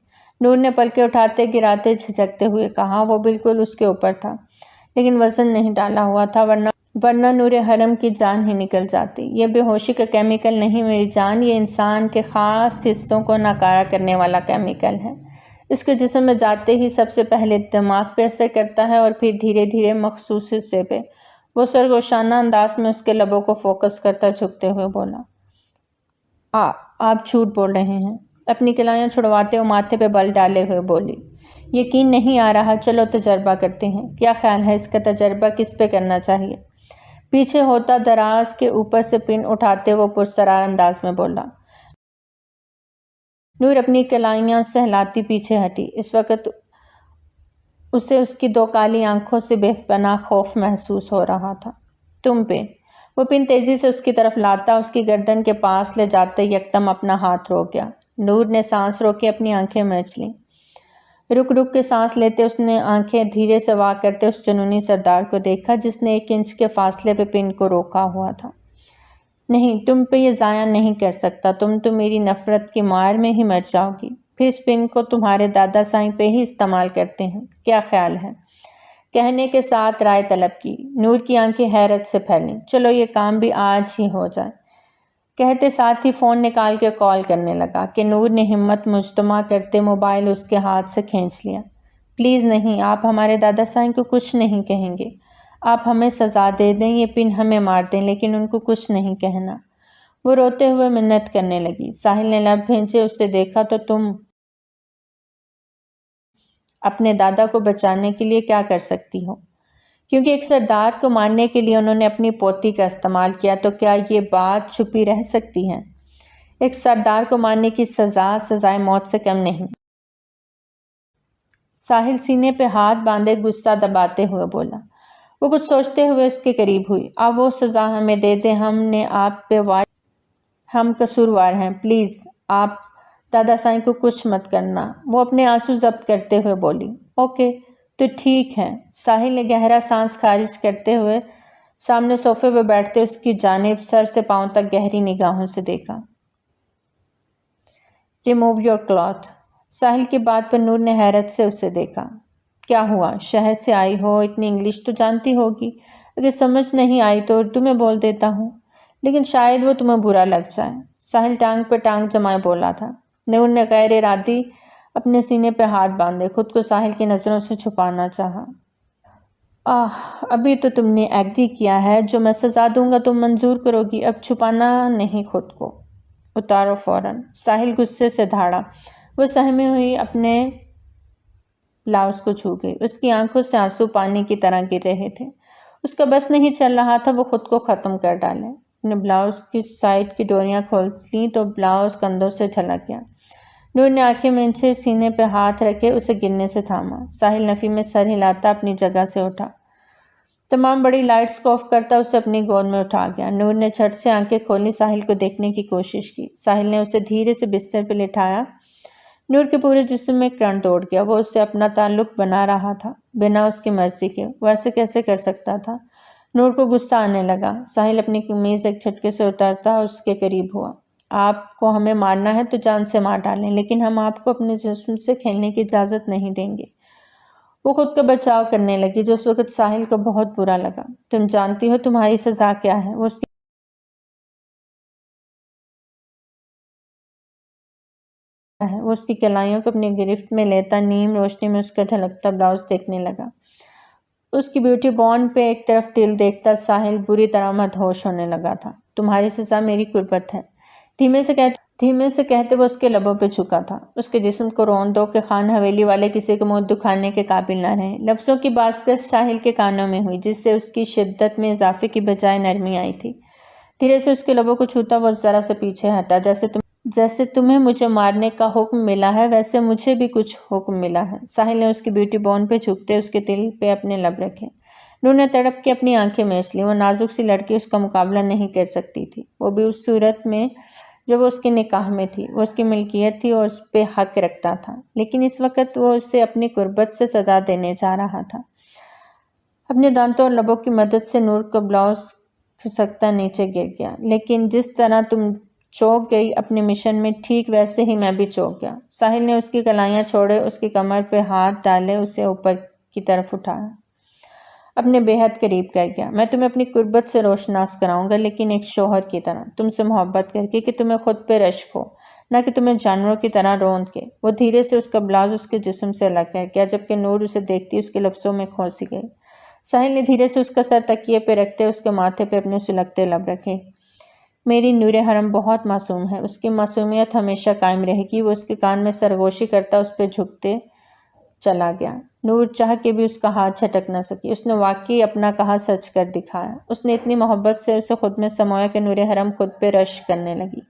نور نے پلکیں اٹھاتے گراتے جھجکتے ہوئے کہا۔ وہ بالکل اس کے اوپر تھا، لیکن وزن نہیں ڈالا ہوا تھا، ورنہ نور حرم کی جان ہی نکل جاتی۔ یہ بے ہوشی کا کیمیکل نہیں میری جان، یہ انسان کے خاص حصوں کو ناکارہ کرنے والا کیمیکل ہے۔ اس کے جسم میں جاتے ہی سب سے پہلے دماغ پہ اثر کرتا ہے اور پھر دھیرے دھیرے مخصوص حصے پہ۔ وہ سرگوشانہ انداز میں اس کے لبوں کو فوکس کرتا جھکتے ہوئے بولا۔ آپ جھوٹ بول رہے ہیں، اپنی کلائیاں چھڑواتے اور ماتھے پہ بل ڈالے ہوئے بولی۔ یقین نہیں آ رہا، چلو تجربہ کرتے ہیں۔ کیا خیال ہے اس کا تجربہ کس پہ کرنا چاہیے؟ پیچھے ہوتا دراز کے اوپر سے پن اٹھاتے وہ پرسرار انداز میں بولا۔ نور اپنی کلائیاں سہلاتی پیچھے ہٹی۔ اس وقت اسے اس کی دو کالی آنکھوں سے بے پناہ خوف محسوس ہو رہا تھا۔ تم پہ؟ وہ پن تیزی سے اس کی طرف لاتا اس کی گردن کے پاس لے جاتے یکدم اپنا ہاتھ روک گیا۔ نور نے سانس روک کے اپنی آنکھیں مینچ لیں۔ رک رک کے سانس لیتے اس نے آنکھیں دھیرے سے واک کرتے اس جنونی سردار کو دیکھا جس نے 1 انچ کے فاصلے پہ پن کو روکا ہوا تھا۔ نہیں، تم پہ یہ ضائع نہیں کر سکتا، تم تو میری نفرت کی مار میں ہی مر جاؤ گی۔ پھر اس پن کو تمہارے دادا سائیں پہ ہی استعمال کرتے ہیں، کیا خیال ہے؟ کہنے کے ساتھ رائے طلب کی۔ نور کی آنکھیں حیرت سے پھیلیں۔ چلو یہ کام بھی آج ہی ہو جائے، کہتے ساتھ ہی فون نکال کے کال کرنے لگا کہ نور نے ہمت مجتمع کرتے موبائل اس کے ہاتھ سے کھینچ لیا۔ پلیز نہیں، آپ ہمارے دادا سائیں کو کچھ نہیں کہیں گے، آپ ہمیں سزا دے دیں، یہ پن ہمیں مار دیں، لیکن ان کو کچھ نہیں کہنا۔ وہ روتے ہوئے منت کرنے لگی۔ ساحل نے لب بھینچے اس سے دیکھا، تو تم اپنے دادا کو بچانے کے لیے کیا کر سکتی ہو؟ کیونکہ ایک سردار کو مارنے کے لیے انہوں نے اپنی پوتی کا استعمال کیا، تو کیا یہ بات چھپی رہ سکتی ہے؟ ایک سردار کو مارنے کی سزا سزائے موت سے کم نہیں۔ ساحل سینے پہ ہاتھ باندھے غصہ دباتے ہوئے بولا۔ وہ کچھ سوچتے ہوئے اس کے قریب ہوئی۔ اب وہ سزا ہمیں دے دیں، ہم نے آپ پہ ہم قصوروار ہیں، پلیز آپ دادا سائیں کو کچھ مت کرنا۔ وہ اپنے آنسو ضبط کرتے ہوئے بولی۔ اوکے، تو ٹھیک ہے۔ ساحل نے گہرا سانس خارج کرتے ہوئے سامنے صوفے پہ بیٹھتے اس کی جانب سر سے پاؤں تک گہری نگاہوں سے دیکھا۔ Remove your cloth. ساحل کی بات پر نور نے حیرت سے اسے دیکھا۔ کیا ہوا؟ شہر سے آئی ہو، اتنی انگلش تو جانتی ہوگی، اگر سمجھ نہیں آئی تو اردو میں بول دیتا ہوں، لیکن شاید وہ تمہیں برا لگ جائے۔ ساحل ٹانگ پہ ٹانگ جمائے بولا تھا۔ نور نے غیر ارادی اپنے سینے پہ ہاتھ باندھے، خود کو ساحل کی نظروں سے چھپانا چاہا۔ ابھی تو تم نے ایگری کیا ہے، جو میں سزا دوں گا تم منظور کرو گی، اب چھپانا نہیں خود کو، اتارو فوراً۔ ساحل غصے سے دھاڑا، وہ سہمی ہوئی اپنے بلاؤز کو چھو گئی۔ اس کی آنکھوں سے آنسو پانی کی طرح گر رہے تھے۔ اس کا بس نہیں چل رہا تھا وہ خود کو ختم کر ڈالے۔ اپنے بلاؤز کی سائڈ کی ڈوریاں کھول لیں تو بلاؤز کندھوں سے جھلک گیا۔ نور نے آنکھیں مینچے سینے پہ ہاتھ رکھے اسے گرنے سے تھاما۔ ساحل نفی میں سر ہلاتا اپنی جگہ سے اٹھا۔ تمام بڑی لائٹس کو آف کرتا اسے اپنی گود میں اٹھا گیا۔ نور نے جھٹ سے آنکھیں کھولی، ساحل کو دیکھنے کی کوشش کی۔ ساحل نے اسے دھیرے سے بستر پہ لٹایا۔ نور کے پورے جسم میں کرنٹ دوڑ گیا۔ وہ اس سے اپنا تعلق بنا رہا تھا بنا اس کی مرضی کے۔ وہ ایسے کیسے کر سکتا تھا؟ نور کو غصہ آنے لگا۔ ساحل اپنی قمیض ایک جھٹکے سے اتارتا اس کے قریب ہوا۔ آپ کو ہمیں مارنا ہے تو جان سے مار ڈالیں، لیکن ہم آپ کو اپنے جسم سے کھیلنے کی اجازت نہیں دیں گے۔ وہ خود کا بچاؤ کرنے لگی، جو اس وقت ساحل کو بہت برا لگا۔ تم جانتی ہو تمہاری سزا کیا ہے؟ وہ اس کی کلائیوں کو اپنی گرفت میں لیتا نیم روشنی میں اس کا ڈھلکتا بلاؤز دیکھنے لگا۔ اس کی بیوٹی بانڈ پہ ایک طرف دل دیکھتا ساحل بری طرح مدہوش ہونے لگا تھا۔ تمہاری سزا میری قربت ہے، دھیمے سے کہتے وہ اس کے لبوں پہ جھکا تھا۔ اس کے جسم کو رون دو کہ خان حویلی والے کسی کو منہ دکھانے کے قابل نہ رہے۔ لفظوں کی بازگشت ساحل کے کانوں میں ہوئی، جس سے اس کی شدت میں اضافے کی بجائے نرمی آئی تھی۔ دھیرے سے اس کے لبوں کو چھوتا وہ ذرا سے پیچھے ہٹا۔ جیسے تمہیں مجھے مارنے کا حکم ملا ہے ویسے مجھے بھی کچھ حکم ملا ہے۔ ساحل نے اس کی بیوٹی بون پہ جھکتے اس کے دل پہ اپنے لب رکھے۔ نور نے تڑپ کے اپنی آنکھیں میچ لی۔ وہ نازک سی لڑکی اس کا مقابلہ نہیں کر سکتی تھی، وہ بھی اس صورت میں جو وہ اس کے نکاح میں تھی۔ وہ اس کی ملکیت تھی اور اس پہ حق رکھتا تھا، لیکن اس وقت وہ اسے اپنی قربت سے سزا دینے جا رہا تھا۔ اپنے دانتوں اور لبوں کی مدد سے نور کا بلاؤز کھسکتا نیچے گر گیا۔ لیکن جس طرح تم چونک گئی اپنے مشن میں، ٹھیک ویسے ہی میں بھی چونک گیا۔ ساحل نے اس کی کلائیاں چھوڑے، اس کی کمر پہ ہاتھ ڈالے، اسے اوپر کی طرف اٹھایا، اپنے بے حد قریب کر گیا۔ میں تمہیں اپنی قربت سے روشناس کراؤں گا، لیکن ایک شوہر کی طرح، تم سے محبت کر کے کہ تمہیں خود پہ رشک ہو، نہ کہ تمہیں جانوروں کی طرح روند کے۔ وہ دھیرے سے اس کا بلاؤز اس کے جسم سے الگ کر گیا، جبکہ نور اسے دیکھتی اس کے لفظوں میں کھوسی گئی۔ ساحل نے دھیرے سے اس کا سر تکیے پہ رکھتے اس کے ماتھے پہ اپنے سلگتے لب رکھے۔ میری نور حرم بہت معصوم ہے، اس کی معصومیت ہمیشہ قائم رہے گی۔ وہ اس کے کان میں سرگوشی کرتا اس پہ جھکتے چلا گیا۔ نور چاہ کے بھی اس کا ہاتھ جھٹک نہ سکی۔ اس نے واقعی اپنا کہا سچ کر دکھایا۔ اس نے اتنی محبت سے اسے خود میں سمویا کہ نور حرم خود پہ رشک کرنے لگی۔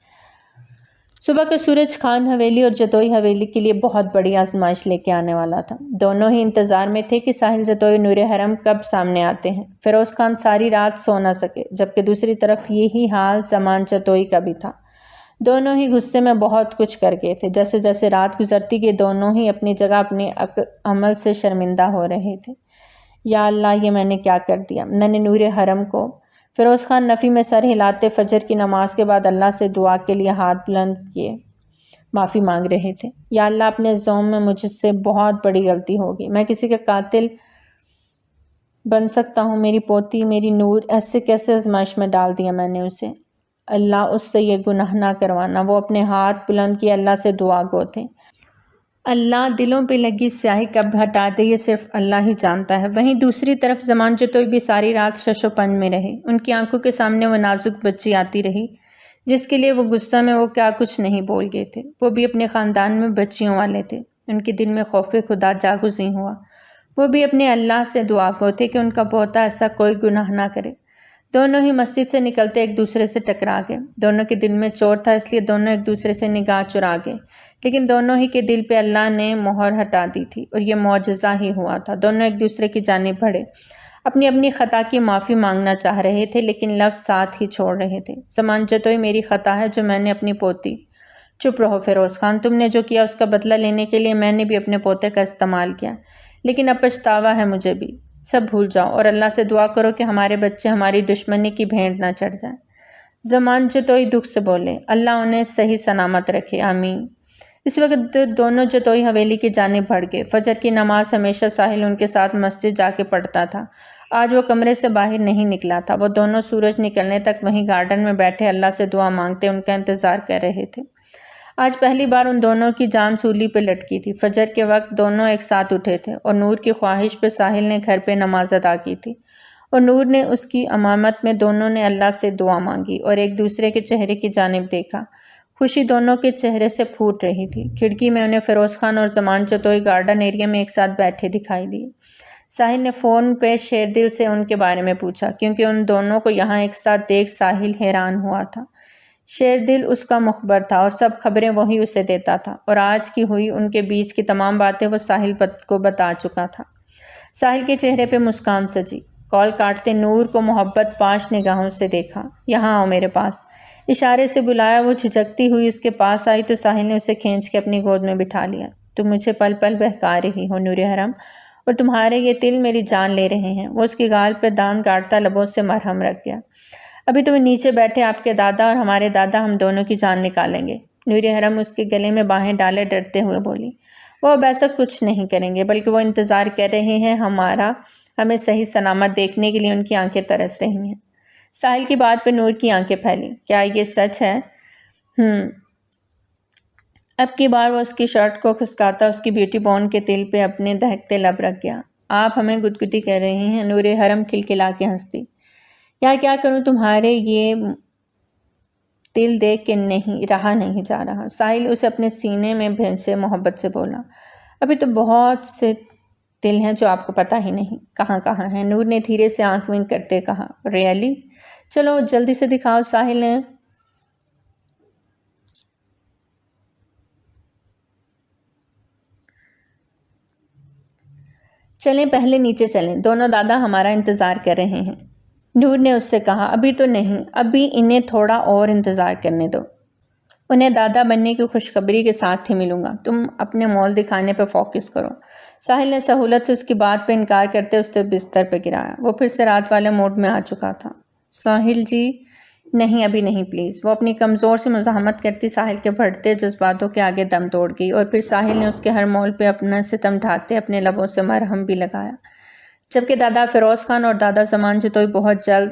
صبح کا سورج خان حویلی اور جتوئی حویلی کے لیے بہت بڑی آزمائش لے کے آنے والا تھا۔ دونوں ہی انتظار میں تھے کہ ساحل جتوئی نور حرم کب سامنے آتے ہیں۔ فیروز خان ساری رات سو نہ سکے، جبکہ دوسری طرف یہی حال زمان جتوئی کا بھی تھا۔ دونوں ہی غصے میں بہت کچھ کر گئے تھے۔ جیسے جیسے رات گزرتی گئی دونوں ہی اپنی جگہ اپنے عمل سے شرمندہ ہو رہے تھے۔ یا اللہ، یہ میں نے کیا کر دیا؟ میں نے نور حرم کو… فیروز خان نفی میں سر ہلاتے فجر کی نماز کے بعد اللہ سے دعا کے لیے ہاتھ بلند کیے معافی مانگ رہے تھے۔ یا اللہ، اپنے زوم میں مجھ سے بہت بڑی غلطی ہوگی، میں کسی کا قاتل بن سکتا ہوں۔ میری پوتی، میری نور، ایسے کیسے آزمائش میں ڈال دیا میں نے اسے۔ اللہ، اس سے یہ گناہ نہ کروانا۔ وہ اپنے ہاتھ بلند کیے اللہ سے دعا گو تھے۔ اللہ، دلوں پہ لگی سیاہی کب ہٹا دے یہ صرف اللہ ہی جانتا ہے۔ وہیں دوسری طرف زمان جتوئی بھی ساری رات شش و پنج میں رہے۔ ان کی آنکھوں کے سامنے وہ نازک بچی آتی رہی جس کے لیے وہ غصہ میں وہ کیا کچھ نہیں بول گئے تھے۔ وہ بھی اپنے خاندان میں بچیوں والے تھے۔ ان کے دل میں خوف خدا جاگزیں ہوا۔ وہ بھی اپنے اللہ سے دعا گو تھے کہ ان کا پوتا ایسا کوئی گناہ نہ کرے۔ دونوں ہی مسجد سے نکلتے ایک دوسرے سے ٹکرا گئے۔ دونوں کے دل میں چور تھا، اس لیے دونوں ایک دوسرے سے نگاہ چرا گئے، لیکن دونوں ہی کے دل پہ اللہ نے مہر ہٹا دی تھی اور یہ معجزہ ہی ہوا تھا۔ دونوں ایک دوسرے کی جانب بڑھے، اپنی اپنی خطا کی معافی مانگنا چاہ رہے تھے، لیکن لفظ ساتھ ہی چھوڑ رہے تھے۔ زمان جتوئی، میری خطا ہے جو میں نے اپنی پوتی… چپ رہو فیروز خان، تم نے جو کیا اس کا بدلہ لینے کے لیے میں نے بھی اپنے پوتے کا استعمال کیا، لیکن اب پچھتاوا ہے مجھے بھی۔ سب بھول جاؤ اور اللہ سے دعا کرو کہ ہمارے بچے ہماری دشمنی کی بھینٹ نہ چڑھ جائیں۔ زمان جتوئی دکھ سے بولے، اللہ انہیں صحیح سلامت رکھے، آمین۔ اس وقت دونوں جتوئی حویلی کی جانب بڑھ گئے۔ فجر کی نماز ہمیشہ ساحل ان کے ساتھ مسجد جا کے پڑھتا تھا، آج وہ کمرے سے باہر نہیں نکلا تھا۔ وہ دونوں سورج نکلنے تک وہیں گارڈن میں بیٹھے اللہ سے دعا مانگتے ان کا انتظار کر رہے تھے۔ آج پہلی بار ان دونوں کی جان سولی پہ لٹکی تھی۔ فجر کے وقت دونوں ایک ساتھ اٹھے تھے اور نور کی خواہش پہ ساحل نے گھر پہ نماز ادا کی تھی اور نور نے اس کی امامت میں۔ دونوں نے اللہ سے دعا مانگی اور ایک دوسرے کے چہرے کی جانب دیکھا۔ خوشی دونوں کے چہرے سے پھوٹ رہی تھی۔ کھڑکی میں انہیں فیروز خان اور زمان جتوئی گارڈن ایریا میں ایک ساتھ بیٹھے دکھائی دیے۔ ساحل نے فون پہ شیردل سے ان کے بارے میں پوچھا، کیونکہ ان دونوں کو یہاں ایک ساتھ دیکھ ساحل حیران ہوا تھا۔ شیردل اس کا مخبر تھا اور سب خبریں وہی اسے دیتا تھا، اور آج کی ہوئی ان کے بیچ کی تمام باتیں وہ ساحل کو بتا چکا تھا۔ ساحل کے چہرے پہ مسکان سجی۔ کال کاٹتے نور کو محبت پاش نگاہوں سے دیکھا۔ یہاں آؤ میرے پاس، اشارے سے بلایا۔ وہ جھجکتی ہوئی اس کے پاس آئی تو ساحل نے اسے کھینچ کے اپنی گود میں بٹھا لیا۔ تم مجھے پل پل بہکا رہی ہو نور حرم، اور تمہارے یہ تل میری جان لے رہے ہیں۔ وہ اس کی گال پہ دان گاڑتا لبوں سے مرہم رکھ گیا۔ ابھی تم نیچے بیٹھے آپ کے دادا اور ہمارے دادا ہم دونوں کی جان نکالیں گے۔ نور حرم اس کے گلے میں باہیں ڈالے ڈرتے ہوئے بولی۔ وہ اب ایسا کچھ نہیں کریں گے، بلکہ وہ انتظار کر رہے ہیں ہمیں صحیح سلامت دیکھنے کے لیے۔ ان کی آنکھیں ترس رہی ہیں۔ ساحل کی بات پہ نور کی آنکھیں پھیلی۔ کیا یہ سچ ہے؟ اب کی بار وہ اس کی شرٹ کو کھسکاتا اس کی بیوٹی بون کے تل پہ اپنے دہکتے لب رکھ گیا۔ آپ ہمیں گدگدی کر رہی ہیں؟ نور حرم کھلکھلا کے ہنس دی۔ یار کیا کروں، تمہارے یہ تل دیکھ کے رہا نہیں جا رہا۔ ساحل اسے اپنے سینے میں بھینسے محبت سے بولا۔ ابھی تو بہت سے تل ہیں جو آپ کو پتہ ہی نہیں کہاں ہیں۔ نور نے دھیرے سے آنکھ ونک کرتے کہا۔ ریئلی؟ چلو جلدی سے دکھاؤ۔ ساحل نے چلیں پہلے نیچے چلیں، دونوں دادا ہمارا انتظار کر رہے ہیں۔ نور نے اس سے کہا۔ ابھی تو نہیں، ابھی انہیں تھوڑا اور انتظار کرنے دو۔ انہیں دادا بننے کی خوشخبری کے ساتھ ہی ملوں گا، تم اپنے مول دکھانے پہ فوکس کرو۔ ساحل نے سہولت سے اس کی بات پہ انکار کرتے اس سے بستر پہ گرایا۔ وہ پھر سے رات والے موڈ میں آ چکا تھا۔ ساحل جی نہیں، ابھی نہیں پلیز۔ وہ اپنی کمزور سے مزاحمت کرتی ساحل کے بڑھتے جذباتوں کے آگے دم توڑ گئی، اور پھر ساحل نے اس کے ہر مول پہ اپنا ستم ڈھاتے اپنے لبوں سے مرہم بھی لگایا۔ جبکہ دادا فیروز خان اور دادا زمان جتوئی بہت جلد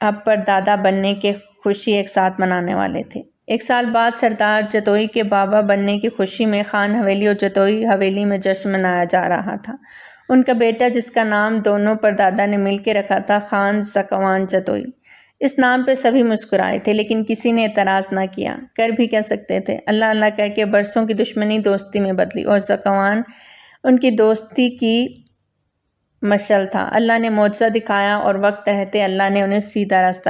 اب پر دادا بننے کی خوشی ایک ساتھ منانے والے تھے۔ 1 سال بعد سردار جتوئی کے بابا بننے کی خوشی میں خان حویلی اور جتوئی حویلی میں جشن منایا جا رہا تھا۔ ان کا بیٹا، جس کا نام دونوں پر دادا نے مل کے رکھا تھا، خان زکوان جتوئی۔ اس نام پہ سبھی مسکرائے تھے، لیکن کسی نے اعتراض نہ کیا۔ کر بھی کہہ سکتے تھے؟ اللہ اللہ کہہ کے برسوں کی دشمنی دوستی میں بدلی، اور زکوان ان کی دوستی کی مشعل تھا۔ اللہ نے معجزہ دکھایا اور وقت رہتے اللہ نے انہیں سیدھا راستہ